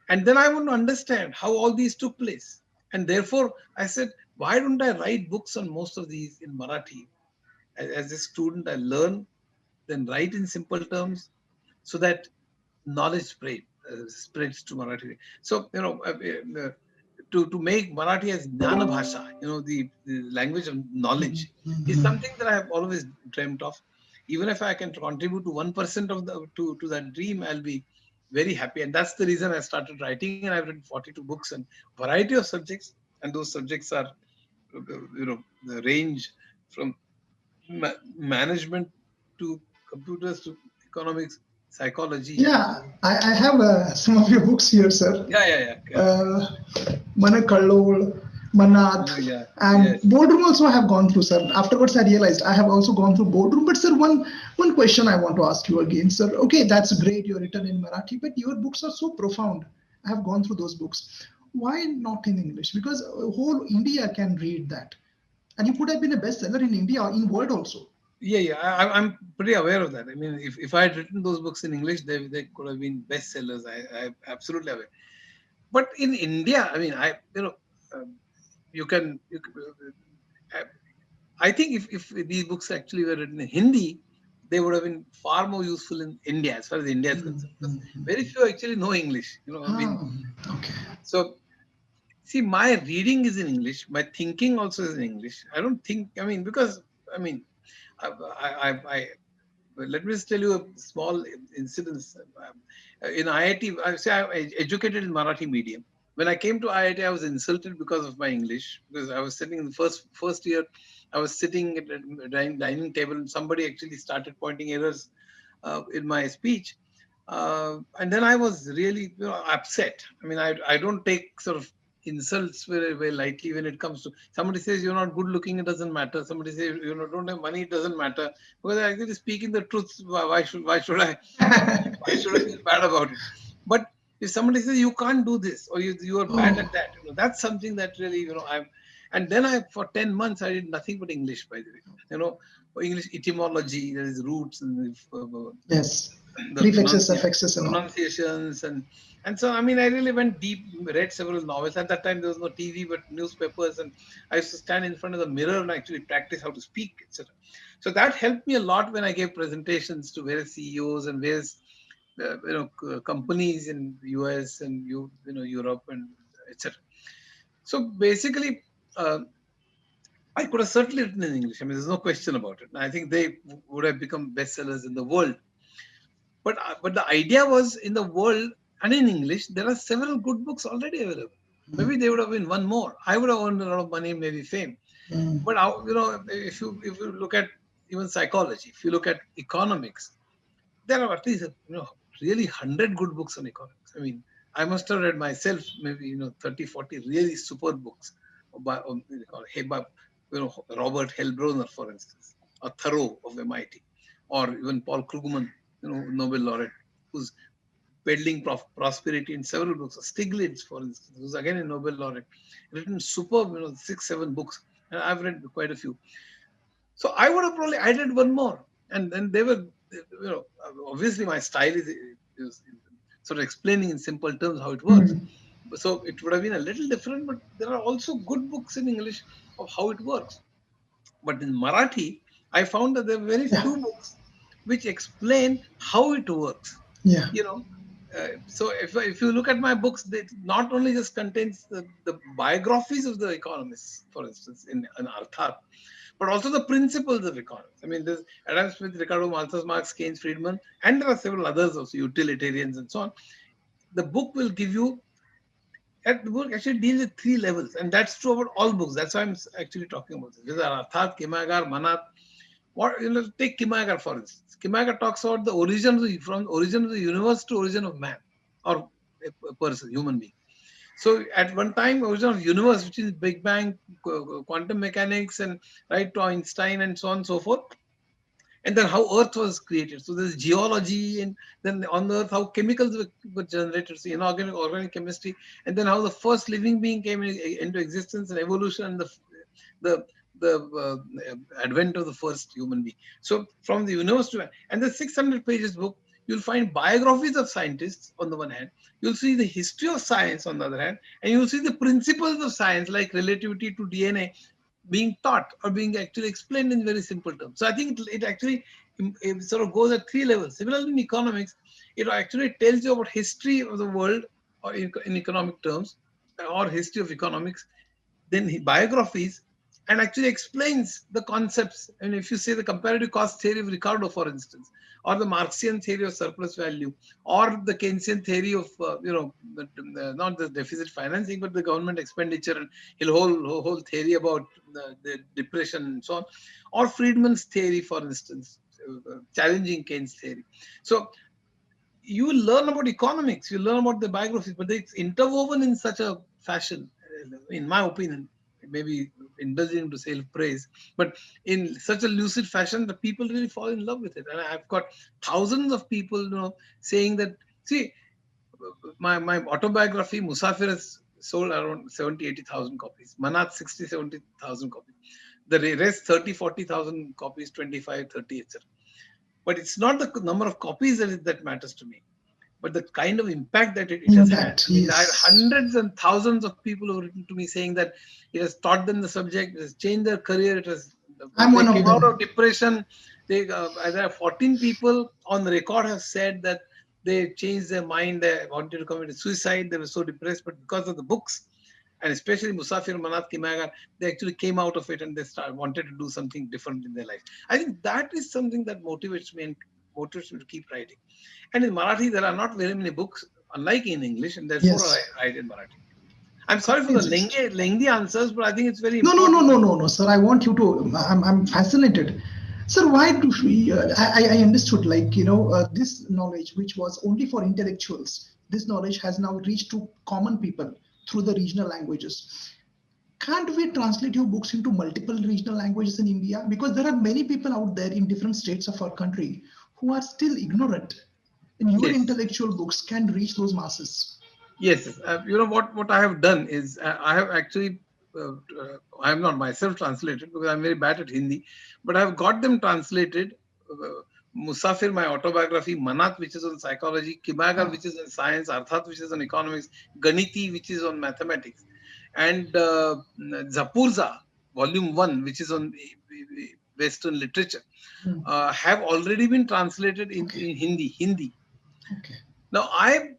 and then I want to understand how all these took place. And therefore, I said, why don't I write books on most of these in Marathi? As a student, I learn, then write in simple terms, so that knowledge spreads to Marathi. So to make Marathi as Jnana Bhasha, the language of knowledge, is something that I have always dreamt of. Even if I can contribute to 1% of the to that dream, I'll be very happy. And that's the reason I started writing. And I've written 42 books on variety of subjects, and those subjects are, the range from management to computers to economics, psychology. Yeah, I have some of your books here, sir. Yeah, yeah, yeah, yeah. Uh, Manakallol, Manath, Yeah, and yes. boardroom also I have gone through, sir. Afterwards, I realized I have also gone through boardroom. But sir, one question I want to ask you again, sir. Okay, that's great. You're written in Marathi, but your books are so profound. I have gone through those books. Why not in English? Because whole India can read that, and you could have been a bestseller in India in word also. Yeah, yeah. I'm pretty aware of that. I mean, if I had written those books in English, they could have been bestsellers. I'm absolutely aware. But in India, I mean, um, you can I think if these books actually were written in Hindi, they would have been far more useful in India, as far as India is concerned. Because very few actually know English. I mean, Ah, okay. so see, my reading is in English, my thinking also is in English. I don't think, I mean, because I mean, I well, let me just tell you a small incident. In IIT, I say I'm educated in Marathi medium. When I came to IIT, I was insulted because of my English, because I was sitting in the first year. I was sitting at a dining table, and somebody actually started pointing errors in my speech, and then I was really, upset. I mean, I don't take sort of insults very, very lightly. When it comes to somebody says you're not good looking, it doesn't matter. Somebody says don't have money, it doesn't matter, because I actually speaking the truth. Why should I feel bad about it? But if somebody says you can't do this, or you are bad at Oh, that, that's something that really, I'm. And then I, for 10 months, I did nothing but English. By the way, English etymology, there is roots and yes. the Prefixes, affixes, and all. pronunciations, and so I mean, I really went deep, read several novels. At that time there was no TV but newspapers, and I used to stand in front of the mirror and actually practice how to speak, etc. So that helped me a lot when I gave presentations to various CEOs and various companies in US and Europe and etc. So basically, uh, I could have certainly written in English. I mean, there's no question about it. I think they would have become bestsellers in the world. But the idea was, in the world and in English, there are several good books already available. Maybe they would have been one more. I would have earned a lot of money, maybe fame. Mm. But if you look at even psychology, if you look at economics, there are at least really 100 good books on economics. I mean, I must have read myself maybe 30, 40 really super books by Robert Hellbronner, for instance, or Thoreau of MIT, or even Paul Krugman, Nobel laureate, who's peddling prosperity in several books. Stiglitz, for instance, who's again a Nobel laureate, written superb, 6, 7 books, and I've read quite a few. So I would have probably added one more, and then they were, obviously my style is sort of explaining in simple terms how it works. Mm. So it would have been a little different, but there are also good books in English of how it works. But in Marathi, I found that there are very Yeah, few books which explain how it works. yeah. You know, so if you look at my books, they not only just contains the biographies of the economists, for instance, in Arthat, but also the principles of economics. I mean, there's Adam Smith, Ricardo, Malthus, Marx, Keynes, Friedman, and there are several others also, utilitarians and so on. The book will give you, the book actually deals with 3 levels, and that's true about all books. That's why I'm actually talking about this. Whether Arthat, Kimagar, Manat, take Kimagar for instance. Kimagar talks about the origin from origin of the universe to origin of man, or a person, human being. So at one time, origin of universe, which is Big Bang, quantum mechanics, and right to Einstein and so on and so forth. and then how Earth was created. So there's geology, and then on the Earth how chemicals were generated, so inorganic, organic chemistry, and then how the first living being came into existence and evolution, and the advent of the first human being. So from the universe to, and the 600 pages book, you'll find biographies of scientists on the one hand, you'll see the history of science on the other hand, and you'll see the principles of science like relativity to DNA being taught or being actually explained in very simple terms. So I think it actually it sort of goes at three levels. Similarly, in economics, it actually tells you about history of the world or in economic terms, or history of economics, then biographies, and actually explains the concepts. And if you say the comparative cost theory of Ricardo, for instance, or the Marxian theory of surplus value, or the Keynesian theory of not the deficit financing, but the government expenditure, and his whole theory about the depression and so on, or Friedman's theory, for instance, challenging Keynes' theory. So you learn about economics, you learn about the biographies, but it's interwoven in such a fashion, in my opinion, maybe indulging to self-praise, but in such a lucid fashion that people really fall in love with it. And I've got thousands of people, saying that, see, my autobiography, Musafir, has sold around 70, 80,000 copies. Manat, 60, 70,000 copies. The rest, 30, 40,000 copies, 25, 30, etc. But it's not the number of copies that matters to me, but the kind of impact that it has had. Impact, I mean, I have yes. hundreds and thousands of people who have written to me saying that it has taught them the subject, it has changed their career, it has, I'm they one came of out of them. depression. There are 14 people on the record have said that they changed their mind, they wanted to commit suicide, they were so depressed, but because of the books, and especially Musafir, Manat, Kimagar, they actually came out of it and they wanted to do something different in their life. I think that is something that motivates me and motivates me to keep writing. And in Marathi, there are not very many books, unlike in English, and therefore I Yes. write in Marathi. I'm sorry for the Yes. lengthy answers, but I think it's very No, no, no, important. no, no, no, sir. I want you to. I'm fascinated, sir. Why do we? I understood. Like this knowledge, which was only for intellectuals, this knowledge has now reached to common people through the regional languages. Can't we translate your books into multiple regional languages in India? Because there are many people out there in different states of our country who are still ignorant, and your Yes, intellectual books can reach those masses. yes. What I have done is I have actually I have not myself translated because I'm very bad at Hindi, but I have got them translated. Musafir, my autobiography, Manat, which is on psychology, Kimagar, Ah, which is on science, Arthat, which is on economics, Ganiti, which is on mathematics, and Zapurza, Volume 1, which is on Western literature, hmm, have already been translated okay, in Hindi. okay. Now, I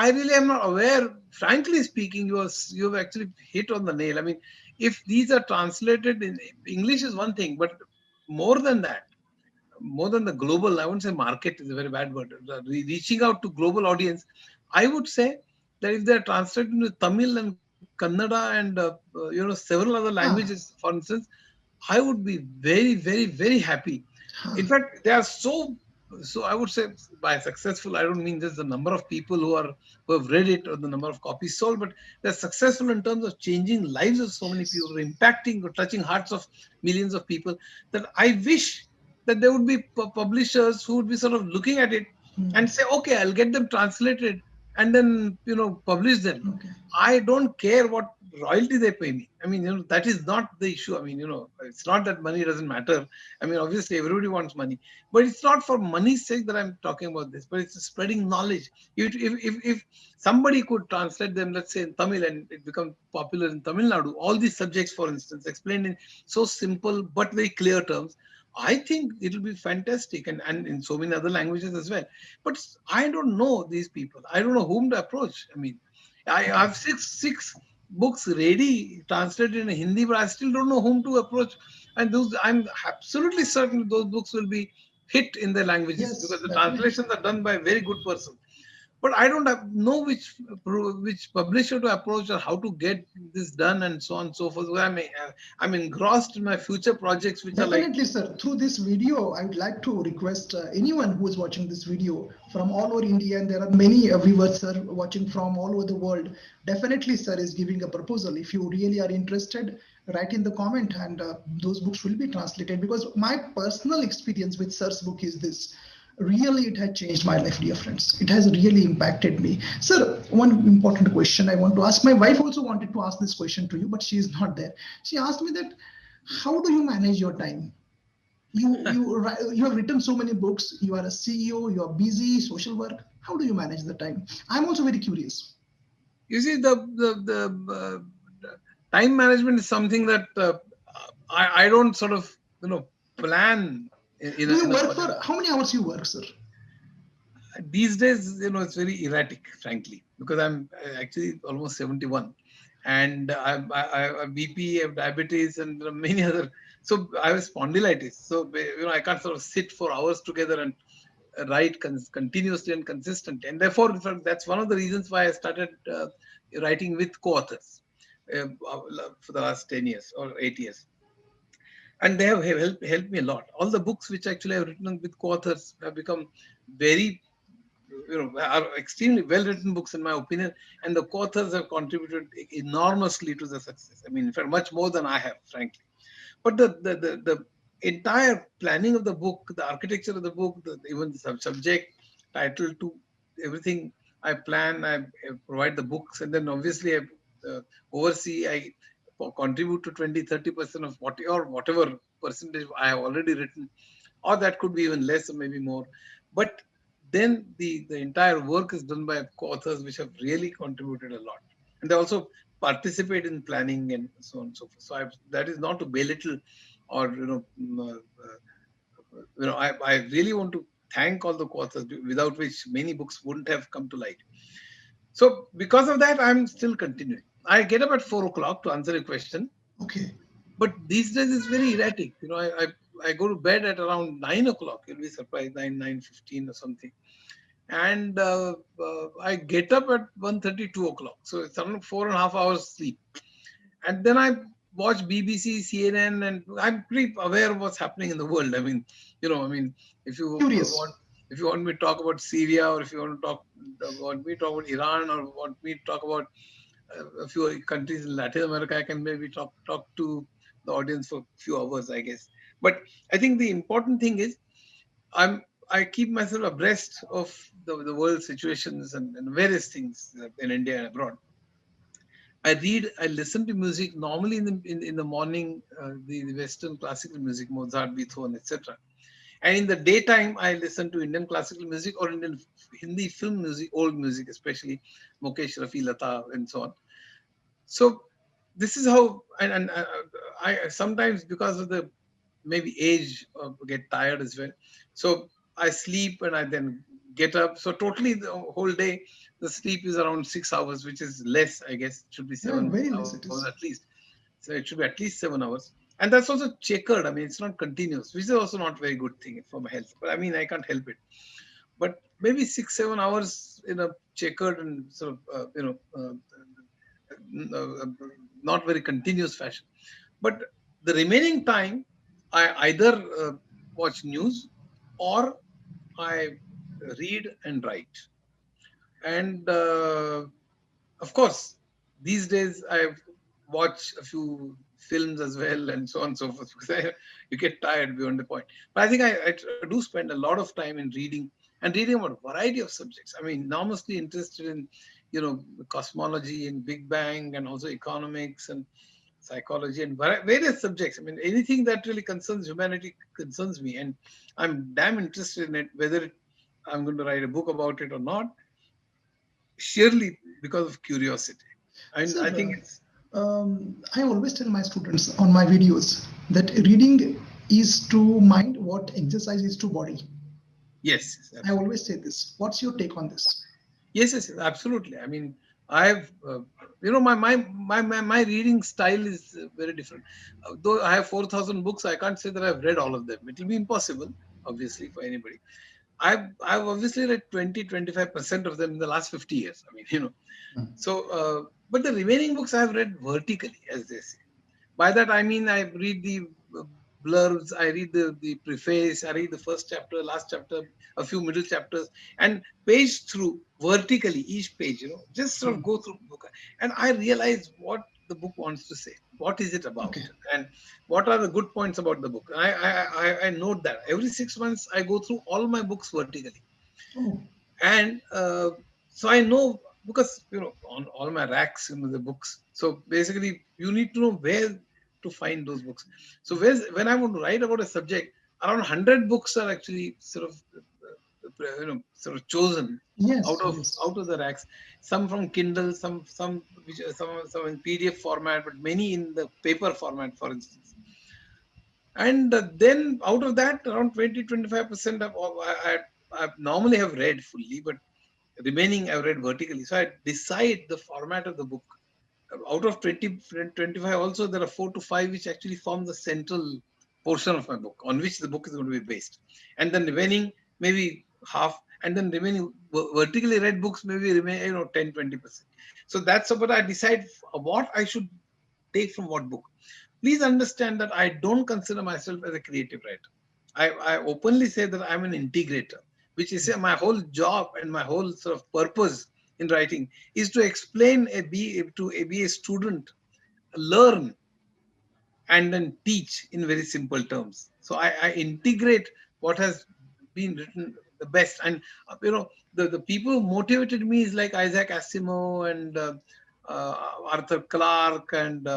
really am not aware. Frankly speaking, you have actually hit on the nail. I mean, if these are translated in English is one thing, but more than that, more than the global, I wouldn't say market is a very bad word. Reaching out to global audience, I would say that if they are translated into Tamil and Kannada and several other Ah, languages, for instance, I would be very, very, very happy. In ah, fact, they are so. I would say by successful, I don't mean just the number of people who have read it or the number of copies sold, but they're successful in terms of changing lives of so many people, yes. impacting or touching hearts of millions of people. That I wish that there would be publishers who would be sort of looking at it Hmm, and say, okay, I'll get them translated and then publish them. okay. I don't care what royalty they pay me. I mean, that is not the issue. I mean, it's not that money doesn't matter. I mean, obviously everybody wants money, but it's not for money's sake that I'm talking about this, but it's spreading knowledge. If somebody could translate them, let's say in Tamil, and it becomes popular in Tamil Nadu, all these subjects, for instance, explained in so simple but very clear terms, I think it'll be fantastic, and in so many other languages as well. But I don't know these people. I don't know whom to approach. I mean, I Okay. have six books ready translated in Hindi, but I still don't know whom to approach. And those, I'm absolutely certain those books will be hit in their languages because Yes, the definitely. translations are done by a very good person. But I don't know which publisher to approach or how to get this done and so on and so forth. So I'm engrossed in my future projects, which are like, Definitely, sir. Through this video, I would like to request anyone who is watching this video from all over India, and there are many viewers, sir, watching from all over the world. Definitely, sir, is giving a proposal. If you really are interested, write in the comment, and those books will be translated, because my personal experience with Sir's book is this. Really, it has changed my life, dear friends. It has really impacted me. Sir, one important question I want to ask. My wife also wanted to ask this question to you, but she is not there. She asked me that, how do you manage your time? You have written so many books. You are a CEO. You are busy, social work. How do you manage the time? I'm also very curious. You see, the time management is something that I don't sort of plan Do you in a work for particular. how many hours you work, sir? These days, it's very erratic, frankly, because I'm actually almost 71, and I have BP, have diabetes, and there are many other. So I have spondylitis. So I can't sort of sit for hours together and write continuously and consistently. And therefore, in fact, that's one of the reasons why I started writing with co-authors for the last 10 years or 8 years. And they have helped me a lot. All the books which actually I've written with co-authors have become very, are extremely well written books in my opinion, and the co-authors have contributed enormously to the success. I mean, in fact, much more than I have, frankly. But the entire planning of the book, the architecture of the book, even the subject, title to everything, I plan, I provide the books, and then obviously I oversee, I contribute to 20-30% of whatever percentage I have already written, or that could be even less or maybe more. But then the entire work is done by co-authors which have really contributed a lot. And they also participate in planning and so on and so forth. So that is not to belittle or, I really want to thank all the co-authors without which many books wouldn't have come to light. So because of that, I'm still continuing. I get up at 4 o'clock to answer a question, Okay. but these days it's very erratic. I go to bed at around 9 o'clock. You'll be surprised, 9:15 or something, and I get up at 1:30, 2 o'clock. So it's around 4.5 hours sleep, and then I watch BBC, CNN, and I'm pretty aware of what's happening in the world. I mean, if you want, Curious. if you want me to talk about Syria, or if you want me to talk about Iran, or want me to talk about a few countries in Latin America, I can maybe talk to the audience for a few hours, I guess. But I think the important thing is I keep myself abreast of the world situations and various things in India and abroad. I read, I listen to music normally in the morning, the Western classical music, Mozart, Beethoven, etc. And in the daytime, I listen to Indian classical music or Indian Hindi film music, old music, especially Mukesh, Rafi, Lata, and so on. So this is how, and I sometimes, because of the maybe age, get tired as well. So I sleep and I then get up. So totally the whole day, the sleep is around 6 hours, which is less, I guess. It should be Yeah, seven very less hours it at is. least. So it should be at least 7 hours. And that's also checkered. I mean, it's not continuous, which is also not very good thing for my health. But I mean, I can't help it. But maybe 6-7 hours in a checkered and sort of not very continuous fashion. But the remaining time, I either watch news or I read and write. And of course, these days I've watched a few films as well and so on and so forth because you get tired beyond the point. But I think I do spend a lot of time in reading about a variety of subjects. I mean, enormously interested in, cosmology and Big Bang and also economics and psychology and various subjects. I mean, anything that really concerns humanity concerns me, and I'm damn interested in it, whether I'm going to write a book about it or not, sheerly because of curiosity. And I think Sir, it's I always tell my students on my videos that reading is to mind what exercise is to body. yes, yes, I absolutely. always say this. What's your take on this? Yes, absolutely. I mean, I've, my reading style is very different. Though I have 4,000 books, I can't say that I've read all of them. It will be impossible, obviously, for anybody. I've obviously read 20-25% of them in the last 50 years. I mean, so, but the remaining books I've read vertically, as they say. By that I mean I read the blurbs, I read the preface, I read the first chapter, last chapter, a few middle chapters, and page through vertically each page, just sort of go through the book, and I realize what the book wants to say. What is it about? Okay. And what are the good points about the book? I note that every 6 months I go through all my books vertically. Oh, And so I know, because on all my racks, the books. So basically you need to know where to find those books. So when I want to write about a subject, around 100 books are actually sort of chosen yes, out of yes. out of the racks. Some from Kindle, some in PDF format, but many in the paper format, for instance. And then out of that, around 20-25% of all I normally have read fully, but remaining I've read vertically. So I decide the format of the book. Out of 20-25, also there are 4 to 5 which actually form the central portion of my book, on which the book is going to be based. And then remaining maybe half, and then remaining vertically read books maybe remain 10-20%. So that's what I decide what I should take from what book. Please understand that I don't consider myself as a creative writer. I openly say that I'm an integrator, which is my whole job and my whole sort of purpose in writing is to explain be a student, learn, and then teach in very simple terms. So I integrate what has been written the best. And the people who motivated me is like Isaac Asimov and Arthur Clarke and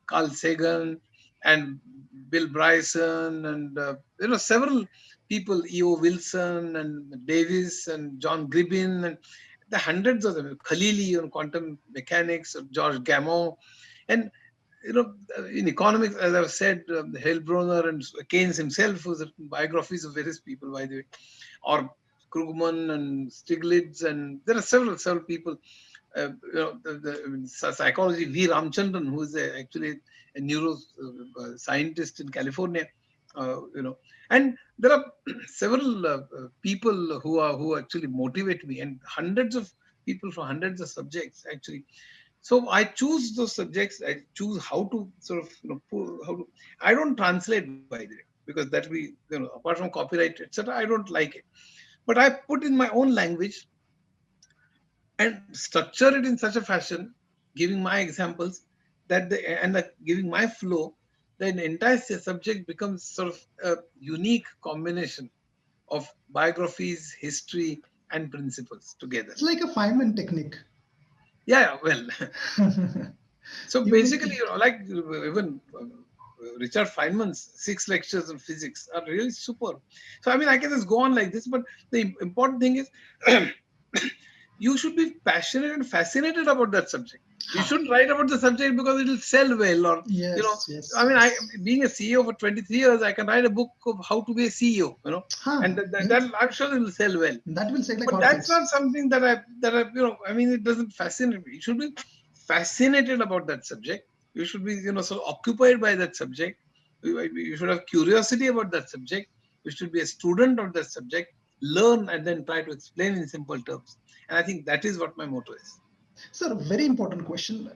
Carl Sagan and Bill Bryson and several people, E.O. Wilson and Davis and John Gribbin and the hundreds of them, Khalili on quantum mechanics, George Gamow, and in economics, as I've said, Heilbronner and Keynes himself, who's written biographies of various people, by the way, or Krugman and Stiglitz, and there are several people. Psychology, V. Ramchandran, who is actually a neuro scientist in California, and there are several people who actually motivate me, and hundreds of people from hundreds of subjects actually. So I choose those subjects. I choose how to sort of how to. I don't translate, by the way, because that we apart from copyright, etc. I don't like it. But I put in my own language and structure it in such a fashion, giving my examples giving my flow, that the entire subject becomes sort of a unique combination of biographies, history, and principles together. It's like a Feynman technique. Yeah, well, so You make basically, it. like even Richard Feynman's 6 lectures on physics are really superb. So I mean, I can just go on like this, but the important thing is you should be passionate and fascinated about that subject. You Ha. shouldn't write about the subject because it will sell well, or you know. Yes, yes, I mean, I yes. being a CEO for 23 years, I can write a book of how to be a CEO, and Ha. that I'm sure it will sell well. That will say like But that's hotcakes. not something that I I mean, it doesn't fascinate me. You should be fascinated about that subject. You should be sort of occupied by that subject. You should have curiosity about that subject. You should be a student of that subject, learn, and then try to explain in simple terms. And I think that is what my motto is. Sir, very important question.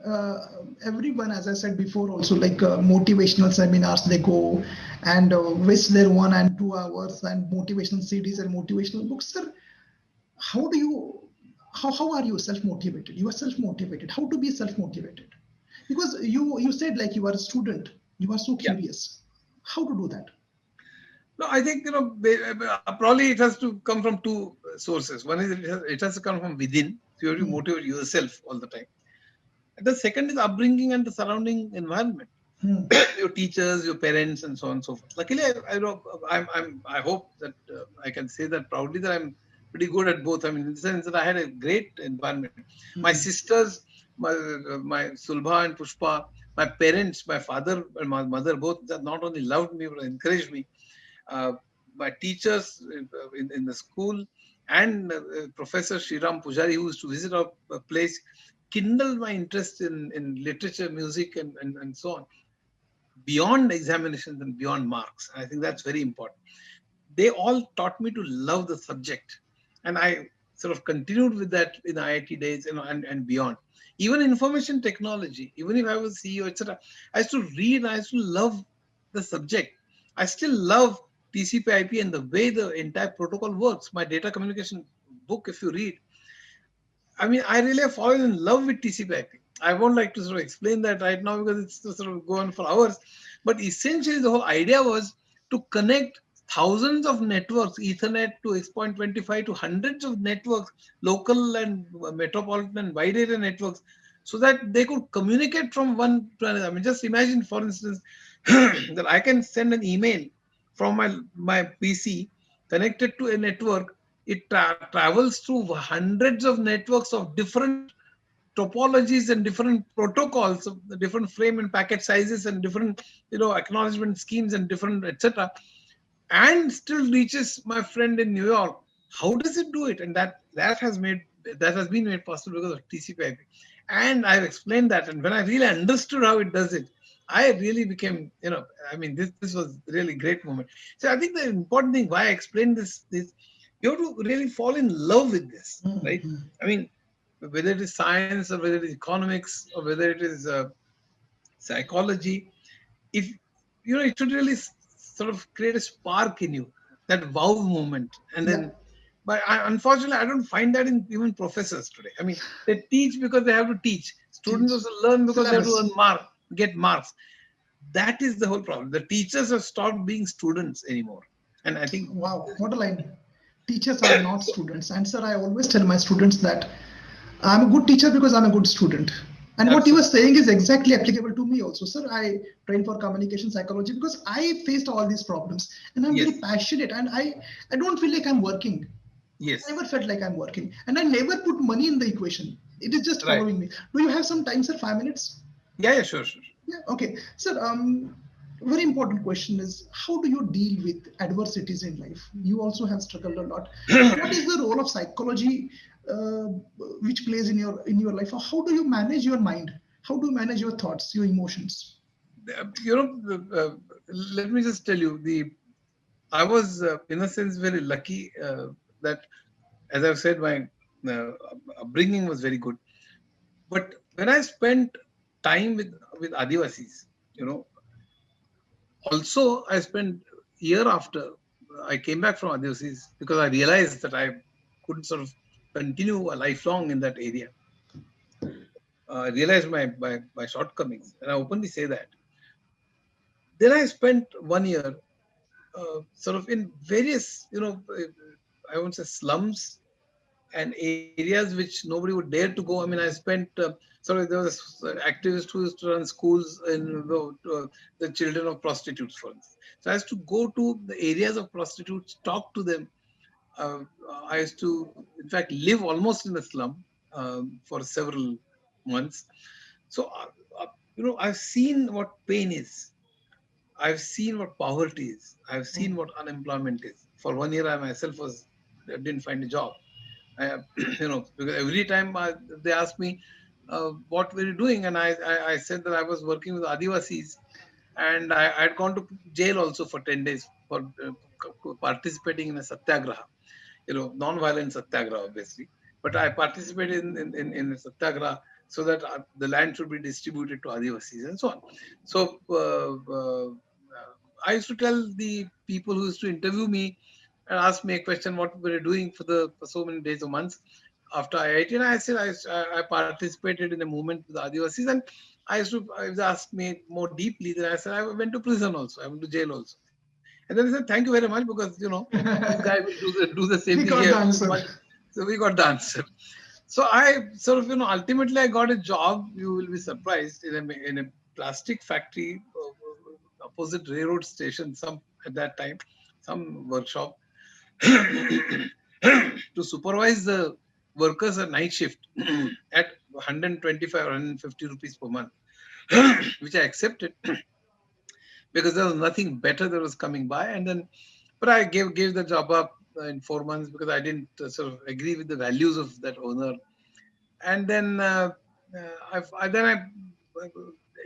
Everyone, as I said before, also like motivational seminars, they go and waste their 1 and 2 hours and motivational CDs and motivational books. Sir, how do you, how are you self motivated? You are self motivated. How to be self motivated? Because you said like you are a student, you are so Yeah. curious. How to do that? No, I think probably it has to come from two sources. One is it has to come from within. So you have to Hmm. motivate yourself all the time. And the second is upbringing and the surrounding environment. Hmm. Your teachers, your parents, and so on and so forth. Luckily, I hope that I can say that proudly that I'm pretty good at both. I mean, in the sense that I had a great environment. My Hmm. sisters, my Sulbha and Pushpa, my parents, my father and my mother both that not only loved me but encouraged me. Uh, my teachers in the school and Professor Sriram Pujari, who used to visit our place, kindled my interest in literature, music, and so on beyond examinations and beyond marks. I think that's very important. They all taught me to love the subject. And I sort of continued with that in IIT days and beyond. Even information technology, even if I was CEO, etc., I used to read, I used to love the subject. I still love TCP/IP and the way the entire protocol works. My data communication book, if you read, I mean, I really have fallen in love with TCP/IP. I won't like to sort of explain that right now because it's to sort of go on for hours. But essentially, the whole idea was to connect thousands of networks, Ethernet to X.25 to hundreds of networks, local and metropolitan and wide area networks, so that they could communicate from one to another. I mean, just imagine, for instance, that I can send an email from my PC connected to a network. It travels through hundreds of networks of different topologies and different protocols of the different frame and packet sizes and different acknowledgement schemes and different etc, and still reaches my friend in New York. How does it do it? And that has been made possible because of TCP/IP. And I've explained that, and when I really understood how it does it, I really became, I mean, this was really great moment. So I think the important thing why I explained this, you have to really fall in love with this, right? Mm-hmm. I mean, whether it is science or whether it is economics or whether it is psychology, if it should really sort of create a spark in you, that wow moment. And Yeah. then, but unfortunately, I don't find that in even professors today. I mean, they teach because they have to teach. Students Teach. also learn because they have to Syllabus. get marks. That is the whole problem. The teachers have stopped being students anymore. And I think, Wow, what a line. Teachers are not students. And sir, I always tell my students that I'm a good teacher because I'm a good student. And what you were absolutely, saying is exactly applicable to me also. Sir, I train for communication psychology because I faced all these problems and I'm very yes, passionate and I don't feel like I'm working. I yes, never felt like I'm working. And I never put money in the equation. It is just right. following me. Do you have some time, sir? 5 minutes? Yeah, yeah, sure, sure. Yeah, okay. Sir, very important question is how do you deal with adversities in life? You also have struggled a lot. What is the role of psychology uh, which plays in your life? How do you manage your mind? How do you manage your thoughts, your emotions? Let me just tell you, the I was, in a sense, very lucky that, as I've said, my uh, upbringing was very good. But when I spent time with Adivasis, you know, also I spent year after I came back from Adivasis because I realized that I couldn't sort of continue a lifelong in that area. I realized my shortcomings, and I openly say that. Then I spent 1 year sort of in various, I won't say slums and areas which nobody would dare to go. I mean, I spent, sorry, there was an activist who used to run schools in the children of prostitutes, for instance. So I used to go to the areas of prostitutes, talk to them. Uh, I used to, in fact, live almost in a slum for several months. So, I've seen what pain is. I've seen what poverty is. I've seen what unemployment is. For 1 year, I myself didn't find a job. I, because every time they asked me, what were you doing? And I said that I was working with Adivasis, and I had gone to jail also for 10 days for participating in a satyagraha, non-violent satyagraha, obviously. But I participated in a satyagraha so that the land should be distributed to Adivasis and so on. So I used to tell the people who used to interview me and ask me a question, what were you doing for so many days or months after IIT? And I said I participated in a movement with Adivasis, and I was asked me more deeply. Then I said I went to prison also. I went to jail also. And then they said, thank you very much because this guy will do the same thing We here. got the answer. So we got the answer. So I sort of, ultimately I got a job. You will be surprised in a plastic factory opposite railroad station. Some at that time, some workshop to supervise the workers at night shift at 125 or 150 rupees per month, which I accepted because there was nothing better that was coming by. And then, but I gave the job up in 4 months because I didn't sort of agree with the values of that owner. And then I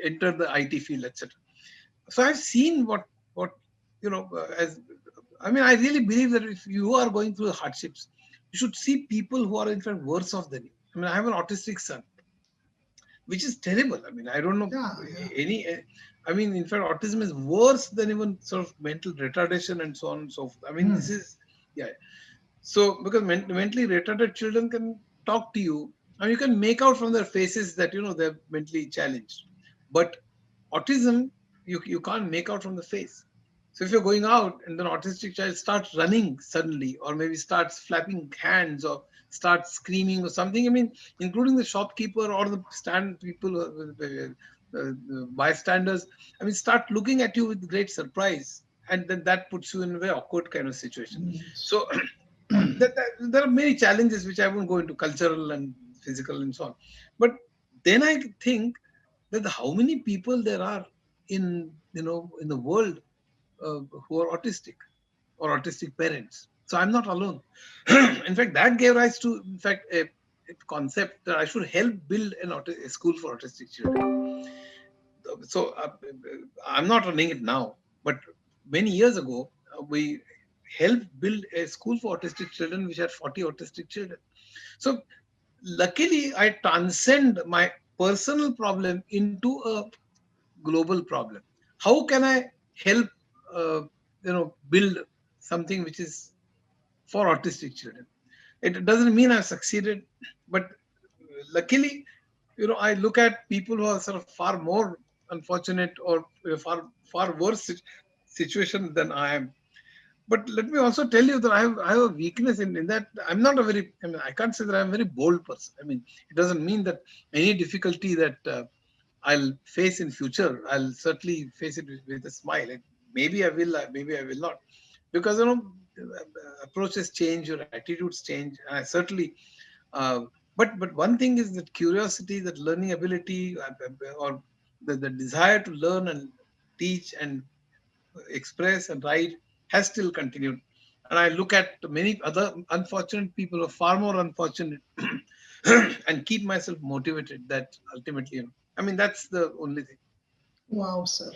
entered the IT field, etc. So I've seen what as I mean, I really believe that if you are going through hardships, you should see people who are in fact worse off than you. I mean, I have an autistic son, which is terrible. I mean, I don't know Yeah, yeah. any. I mean, in fact, autism is worse than even sort of mental retardation and so on and so forth. I mean, this is, yeah. So because mentally retarded children can talk to you, And you can make out from their faces that, they're mentally challenged. But autism, you can't make out from the face. So if you're going out and an autistic child starts running suddenly, or maybe starts flapping hands, or starts screaming or something, I mean, including the shopkeeper or the stand people, bystanders, I mean, start looking at you with great surprise. And then that puts you in a very awkward kind of situation. Yes. So there are many challenges which I won't go into, cultural and physical and so on. But then I think that how many people there are in the world who are autistic or autistic parents. So I'm not alone. In fact, that gave rise to, in fact, a concept that I should help build a school for autistic children. So I'm not running it now, but many years ago, we helped build a school for autistic children, which had 40 autistic children. So luckily, I transcend my personal problem into a global problem. How can I help, build something which is for autistic children? It doesn't mean I've succeeded, but luckily, I look at people who are sort of far more unfortunate, or far worse situation than I am. But let me also tell you that I have a weakness in that I'm not a very, I mean, I can't say that I'm a very bold person. I mean, it doesn't mean that any difficulty that I'll face in future, I'll certainly face it with a smile. Maybe I will, maybe I will not. Because, approaches change, your attitudes change. And I certainly, uh, but one thing is that curiosity, that learning ability, or the desire to learn and teach and express and write has still continued. And I look at many other unfortunate people who are far more unfortunate and keep myself motivated that ultimately, I mean, that's the only thing. Wow, sir.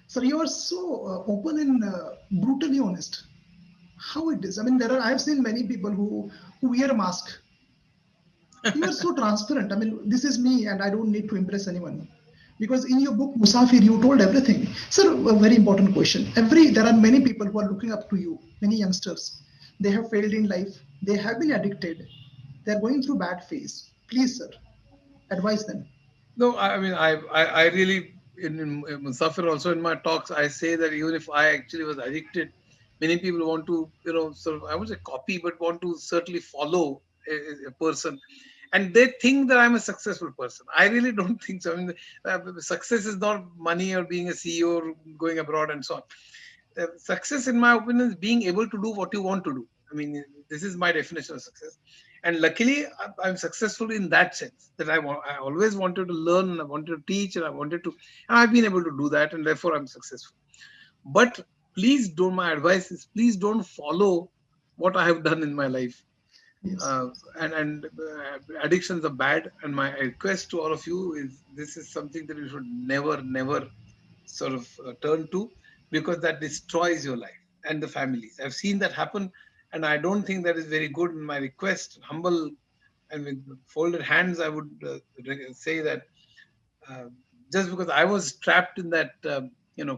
Sir, you are so open and brutally honest. How it is? I mean, I've seen many people who wear a mask. You are so transparent. I mean, this is me, and I don't need to impress anyone. Because in your book Musafir, you told everything. Sir, a very important question. There are many people who are looking up to you. Many youngsters, they have failed in life. They have been addicted. They are going through bad phase. Please, sir, advise them. No, I mean, I really, in Musafir, also in my talks, I say that even if I actually was addicted, many people want to, sort of, I would say copy, but want to certainly follow a person. And they think that I'm a successful person. I really don't think so. I mean, success is not money or being a CEO or going abroad and so on. Success, in my opinion, is being able to do what you want to do. I mean, this is my definition of success. And luckily, I'm successful in that sense, that I always wanted to learn, and I wanted to teach, and and I've been able to do that, and therefore I'm successful. But please don't. My advice is, please don't follow what I have done in my life. Yes. uh, and addictions are bad. And my request to all of you is, this is something that you should never sort of turn to, because that destroys your life and the families. I've seen that happen, and I don't think that is very good. And my request, humble and with folded hands, I would say that uh, just because I was trapped in that,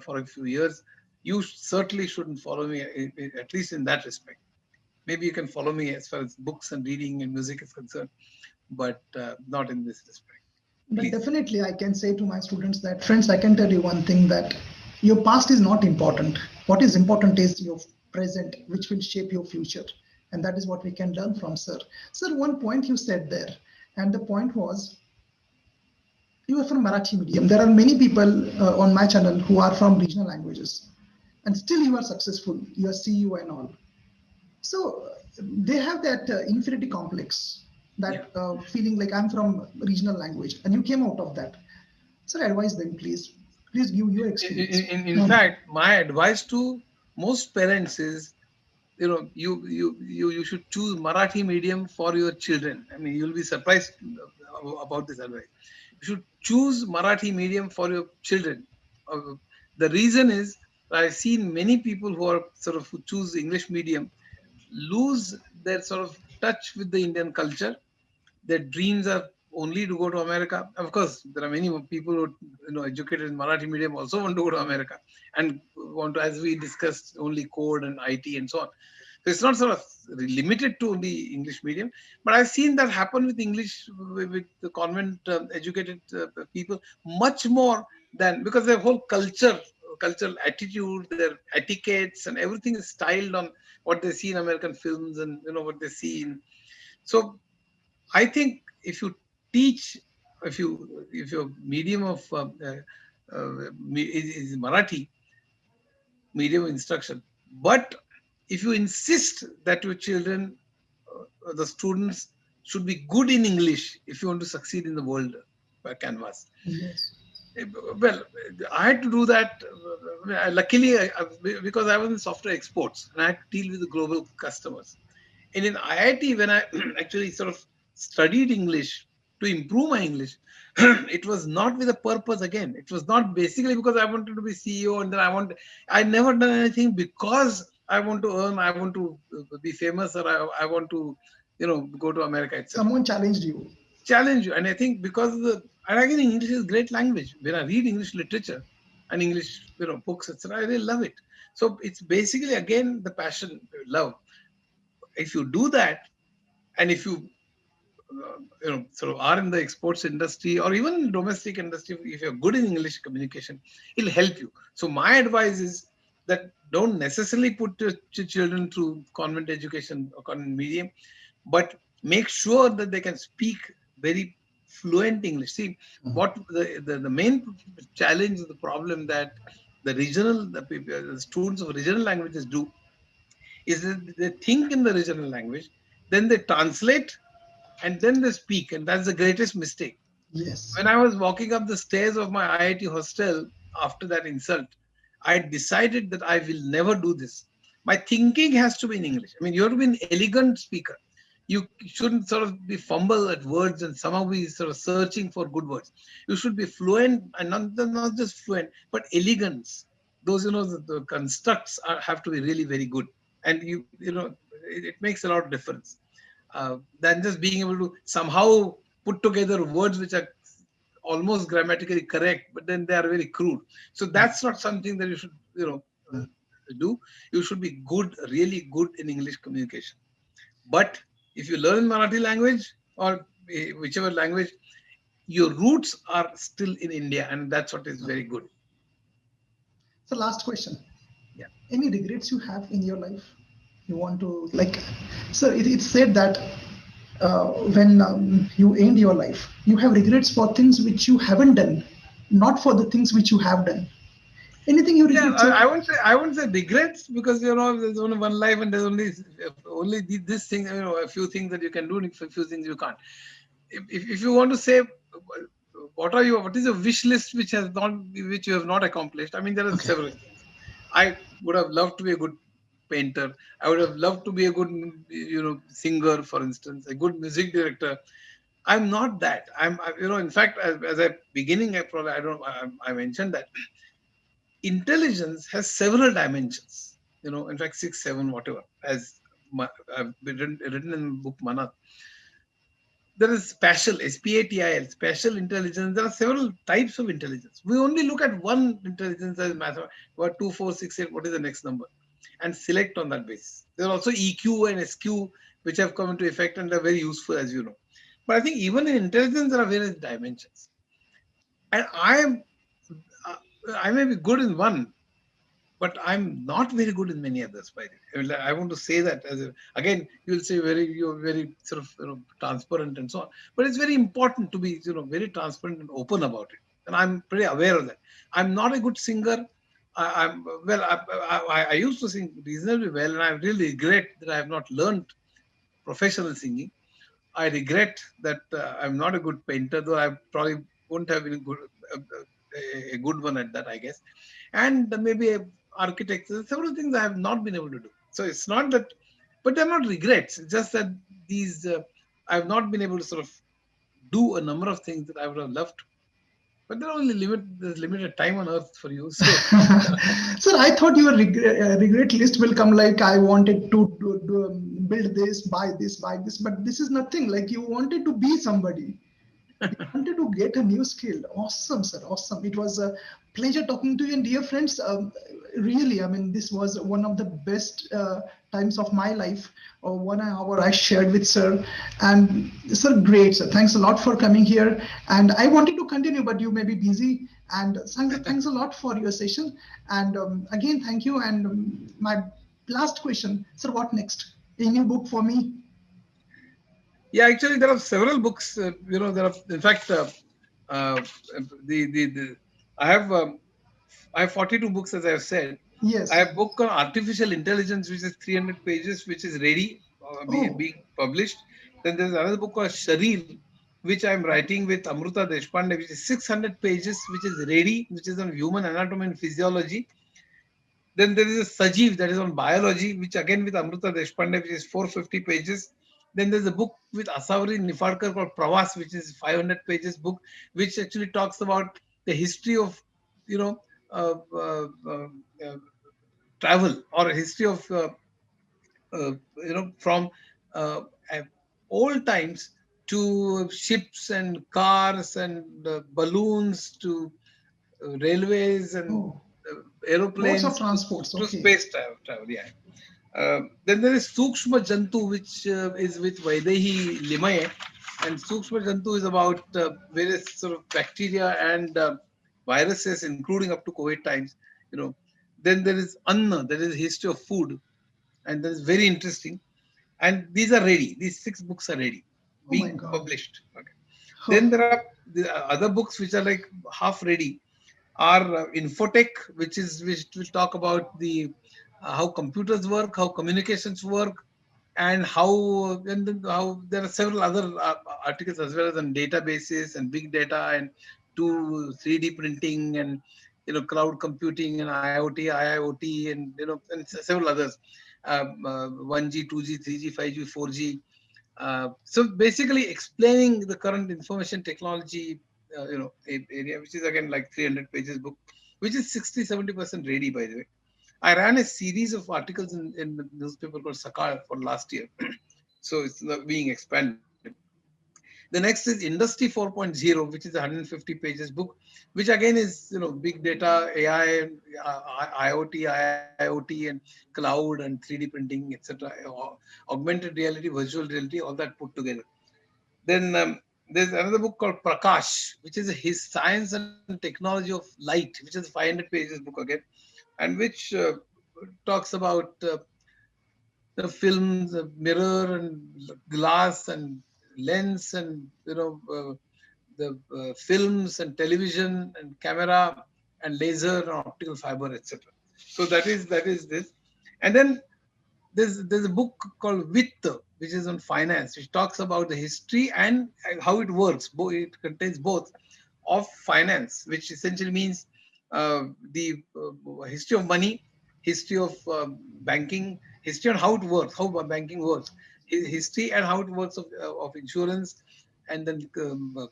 for a few years, you certainly shouldn't follow me, at least in that respect. Maybe you can follow me as far as books and reading and music is concerned, but not in this respect. But Please. definitely, I can say to my students that, friends, I can tell you one thing, that your past is not important. What is important is your present, which will shape your future. And that is what we can learn from, sir. Sir, one point you said there, and the point was you are from Marathi medium. There are many people on my channel who are from regional languages, and still you are successful. You are CEO and all. So they have that inferiority complex, Yeah. that feeling like I'm from regional language, and you came out of that. Sir, advise them, please. Please give your experience. In fact, my advice to most parents is, you should choose Marathi medium for your children. I mean, you'll be surprised about this advice. You should choose Marathi medium for your children. Uh, the reason is that I've seen many people who choose English medium lose their sort of touch with the Indian culture. Their dreams are only to go to America. Of course, there are many people who, educated in Marathi medium also want to go to America and want to, as we discussed, only code and IT and so on. So it's not sort of limited to only English medium, but I've seen that happen with English, with the convent educated people much more than, because their whole cultural attitude, their etiquettes, and everything is styled on what they see in American films and what they see in. So I think if you teach, if your medium of is Marathi, medium of instruction, but if you insist that your children, the students, should be good in English if you want to succeed in the world canvas. Yes. Well, I had to do that. Luckily, because I was in software exports and I had to deal with the global customers. And in IIT, when I actually sort of studied English to improve my English, it was not with a purpose again. It was not basically because I wanted to be CEO and then I never done anything because I want to earn, I want to be famous, or I want to, go to America, etc. Someone challenged you. Challenge you. And I think because and again, English is a great language. When I read English literature and English, books, etc., I really love it. So it's basically, again, the passion, love. If you do that, and if you sort of are in the exports industry or even domestic industry, if you're good in English communication, it'll help you. So my advice is that don't necessarily put your children through convent education or convent medium, but make sure that they can speak very fluent English. See, what the main challenge, the problem that the students of regional languages do is that they think in the regional language, then they translate, and then they speak. And that's the greatest mistake. Yes. When I was walking up the stairs of my IIT hostel after that insult, I decided that I will never do this. My thinking has to be in English. I mean, you have to be an elegant speaker. You shouldn't sort of be fumble at words and somehow be sort of searching for good words. You should be fluent, and not just fluent, but elegance. Those, the constructs have to be really very good. And it makes a lot of difference than just being able to somehow put together words which are almost grammatically correct, but then they are very crude. So that's not something that you should, do. You should be good, really good in English communication. But if you learn Marathi language or whichever language, your roots are still in India, and that's what is very good. So last question. Yeah. Any regrets you have in your life? You want to so it's said that when you end your life, you have regrets for things which you haven't done, not for the things which you have done. Anything you regret? Yeah, I won't say regrets, because there's only one life and there's only this thing, a few things that you can do and a few things you can't. If you want to say what is a wish list which you have not accomplished, I mean, there are several things. I would have loved to be a good painter. I would have loved to be a good singer, for instance, a good music director. I'm not that. In fact, as a beginning, I mentioned that intelligence has several dimensions. In fact, 6, 7, whatever, as I've written in the book Manat. There is spatial, SPATIL, spatial intelligence. There are several types of intelligence. We only look at one intelligence as mathematics. What 2, 4, 6, 8? What is the next number? And select on that basis. There are also EQ and SQ which have come into effect, and they're very useful, as you know. But I think even in intelligence there are various dimensions, and I may be good in one, but I'm not very good in many others. By the way, I want to say that again, you're very sort of transparent and so on. But it's very important to be very transparent and open about it, and I'm pretty aware of that. I'm not a good singer. I used to sing reasonably well, and I really regret that I have not learned professional singing. I regret that I'm not a good painter, though I probably wouldn't have been uh, a good one at that, I guess. And maybe a architect. Several things I have not been able to do. So it's not that, but they're not regrets. It's just that I have not been able to sort of do a number of things that I would have loved to. But there's limited time on earth for you. So, Sir, I thought your regret list will come like I wanted to build this, buy this, but this is nothing. Like you wanted to be somebody. You wanted to get a new skill. Awesome, sir. Awesome. It was a pleasure talking to you. And dear friends, really, I mean, this was one of the best times of my life. 1 hour I shared with sir. And sir, great, sir. Thanks a lot for coming here. And I wanted to continue, but you may be busy. And thanks a lot for your session. And again, thank you. And my last question, sir, what next? A new book for me? Yeah, actually, there are several books. There are, in fact, uh, the I have I have 42 books, as I have said. I Yes. have book on artificial intelligence, which is 300 pages, which is ready, Oh, being published. Then there's another book called Sharil, which I'm writing with Amruta Deshpande, which is 600 pages, which is ready, which is on human anatomy and physiology. Then there is a Sajiv, that is on biology, which again with Amruta Deshpande, which is 450 pages. Then there's a book with Asawari Nifadkar called Pravas, which is 500 pages book, which actually talks about the history of, you know, uh, uh, uh, uh, travel, or a history of, from uh, uh, old times to ships and cars and balloons to railways and oh, modes of aeroplanes transports. to Okay. space travel. Yeah. Then there is Sukshma Jantu, which is with Vaidehi Limaye. And Sukshma Jantu is about various sort of bacteria and viruses, including up to COVID times. You know. Then there is Anna, that is history of food, and that is very interesting. And these are ready. These 6 books are ready, Oh my being God. published. Okay. Then Oh, there are the other books which are like half ready, are infotech, which will talk about the how computers work, how communications work, and how there are several other articles as well as on databases and big data and 3D printing and cloud computing and IoT, IIoT, and several others, 1G, 2G, 3G, 5G, 4G. So basically explaining the current information technology area, which is again like 300 pages book, which is 60-70% ready, by the way. I ran a series of articles in the newspaper called Sakal for last year. So it's not being expanded. The next is Industry 4.0, which is a 150 pages book, which again is big data, AI, IoT, IoT, and cloud and 3D printing, etc. Augmented reality, virtual reality, all that put together. Then there's another book called Prakash, which is his science and technology of light, which is 500 pages book again, and which talks about the films, the mirror and glass and lens and the films and television and camera and laser and optical fiber, etc. So that is this. And then there's a book called Vitt, which is on finance, which talks about the history and how it works. It contains both of finance, which essentially means the history of money, history of banking, history on how it works, how banking works, history and how it works of insurance, and then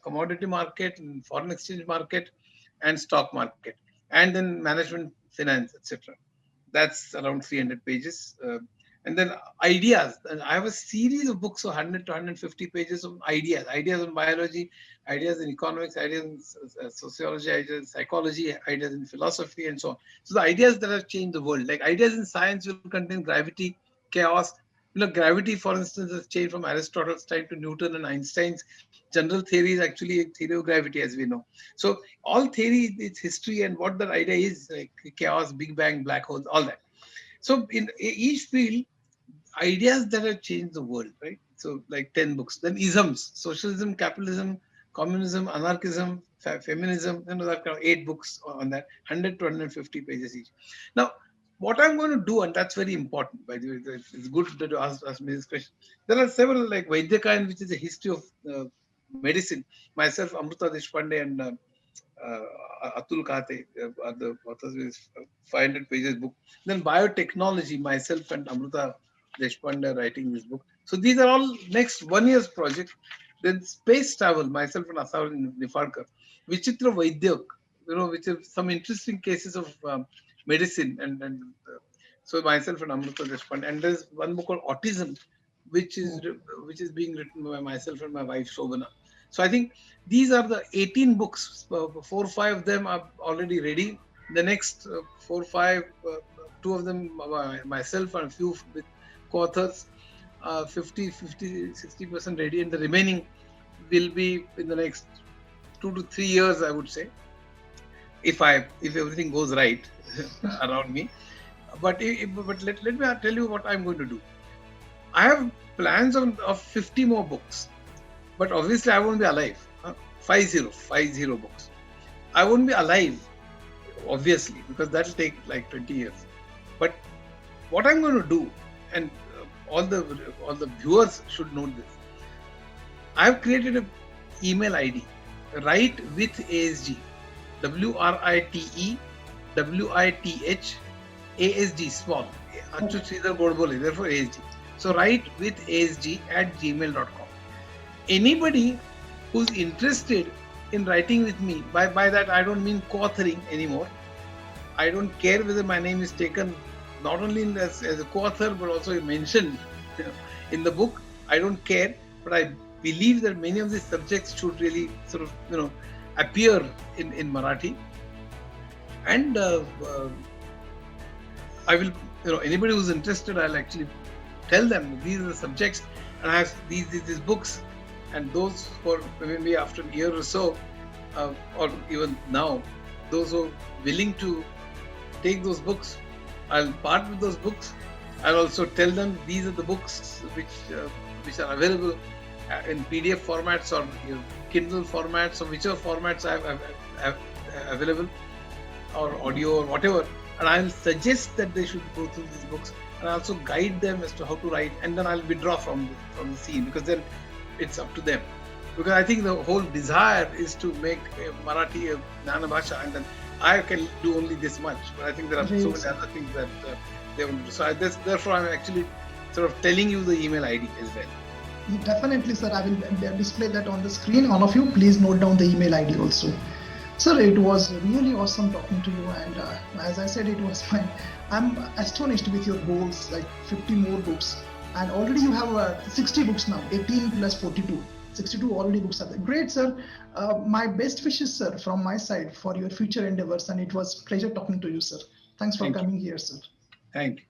commodity market and foreign exchange market and stock market, and then management, finance, etc. That's around 300 pages. And then ideas. And I have a series of books of 100 to 150 pages of ideas on biology, ideas in economics, ideas in sociology, ideas in psychology, ideas in philosophy, and so on. So the ideas that have changed the world, like ideas in science will contain gravity, chaos. Gravity, for instance, has changed from Aristotle's time to Newton and Einstein's general theory is actually a theory of gravity, as we know. So all theory, its history and what that idea is, like chaos, Big Bang, black holes, all that. So in each field, ideas that have changed the world, right? So like 10 books. Then isms, socialism, capitalism, communism, anarchism, feminism, that kind of 8 books on that, 100 to 150 pages each. Now, what I'm going to do, and that's very important, by the way, it's good that you ask me this question. There are several, like Vaidyakayan, which is a history of medicine. Myself, Amruta Deshpande, and Atul Kate are the authors with 500 pages book. Then biotechnology, myself and Amruta Deshpande writing this book. So these are all next 1 year's project. Then space travel, myself and Asawar Nifadkar. Vichitra Vaidyak, which are some interesting cases of medicine and so myself and Amruta Deshpande. And there's one book called Autism, which is oh, which is being written by myself and my wife Shobana. So I think these are the 18 books. 4 or 5 of them are already ready. The next 4 or 5, 2 of them myself and a few with co-authors, 50, 60% ready, and the remaining will be in the next 2 to 3 years, I would say, if everything goes right around me. But let me tell you what I'm going to do. I have plans of 50 more books, but obviously I won't be alive. 50 books. I won't be alive, obviously, because that'll take like 20 years. But what I'm going to do, and all the viewers should know this. I've created an email ID, Write with ASG, WRITEWITH small, Achyut Godbole, therefore ASG. So write with ASG@gmail.com. Anybody who's interested in writing with me, by that I don't mean co-authoring anymore. I don't care whether my name is taken not only as a co-author but also mentioned in the book. I don't care, but I believe that many of these subjects should really sort of appear in Marathi. And I will, anybody who's interested, I'll actually tell them these are the subjects, and I have these books, and those for maybe after a year or so, or even now, those who are willing to take those books, I'll part with those books. I'll also tell them these are the books which are available in PDF formats or Kindle formats or whichever formats I have available, or audio or whatever, and I'll suggest that they should go through these books, and I also guide them as to how to write, and then I'll withdraw from the scene, because then it's up to them. Because I think the whole desire is to make Marathi a Jnana Bhasha, and then I can do only this much, but I think there are so many other things that they want to do. So therefore I'm actually sort of telling you the email ID as well. Definitely, sir. I will display that on the screen. All of you, please note down the email ID also. Sir, it was really awesome talking to you, and as I said, I'm astonished with your goals, like 50 more books, and already you have 60 books now, 18 plus 42. 62 already books are there. Great, sir. My best wishes, sir, from my side for your future endeavors, and it was a pleasure talking to you, sir. Thanks for coming here, sir. Thank you.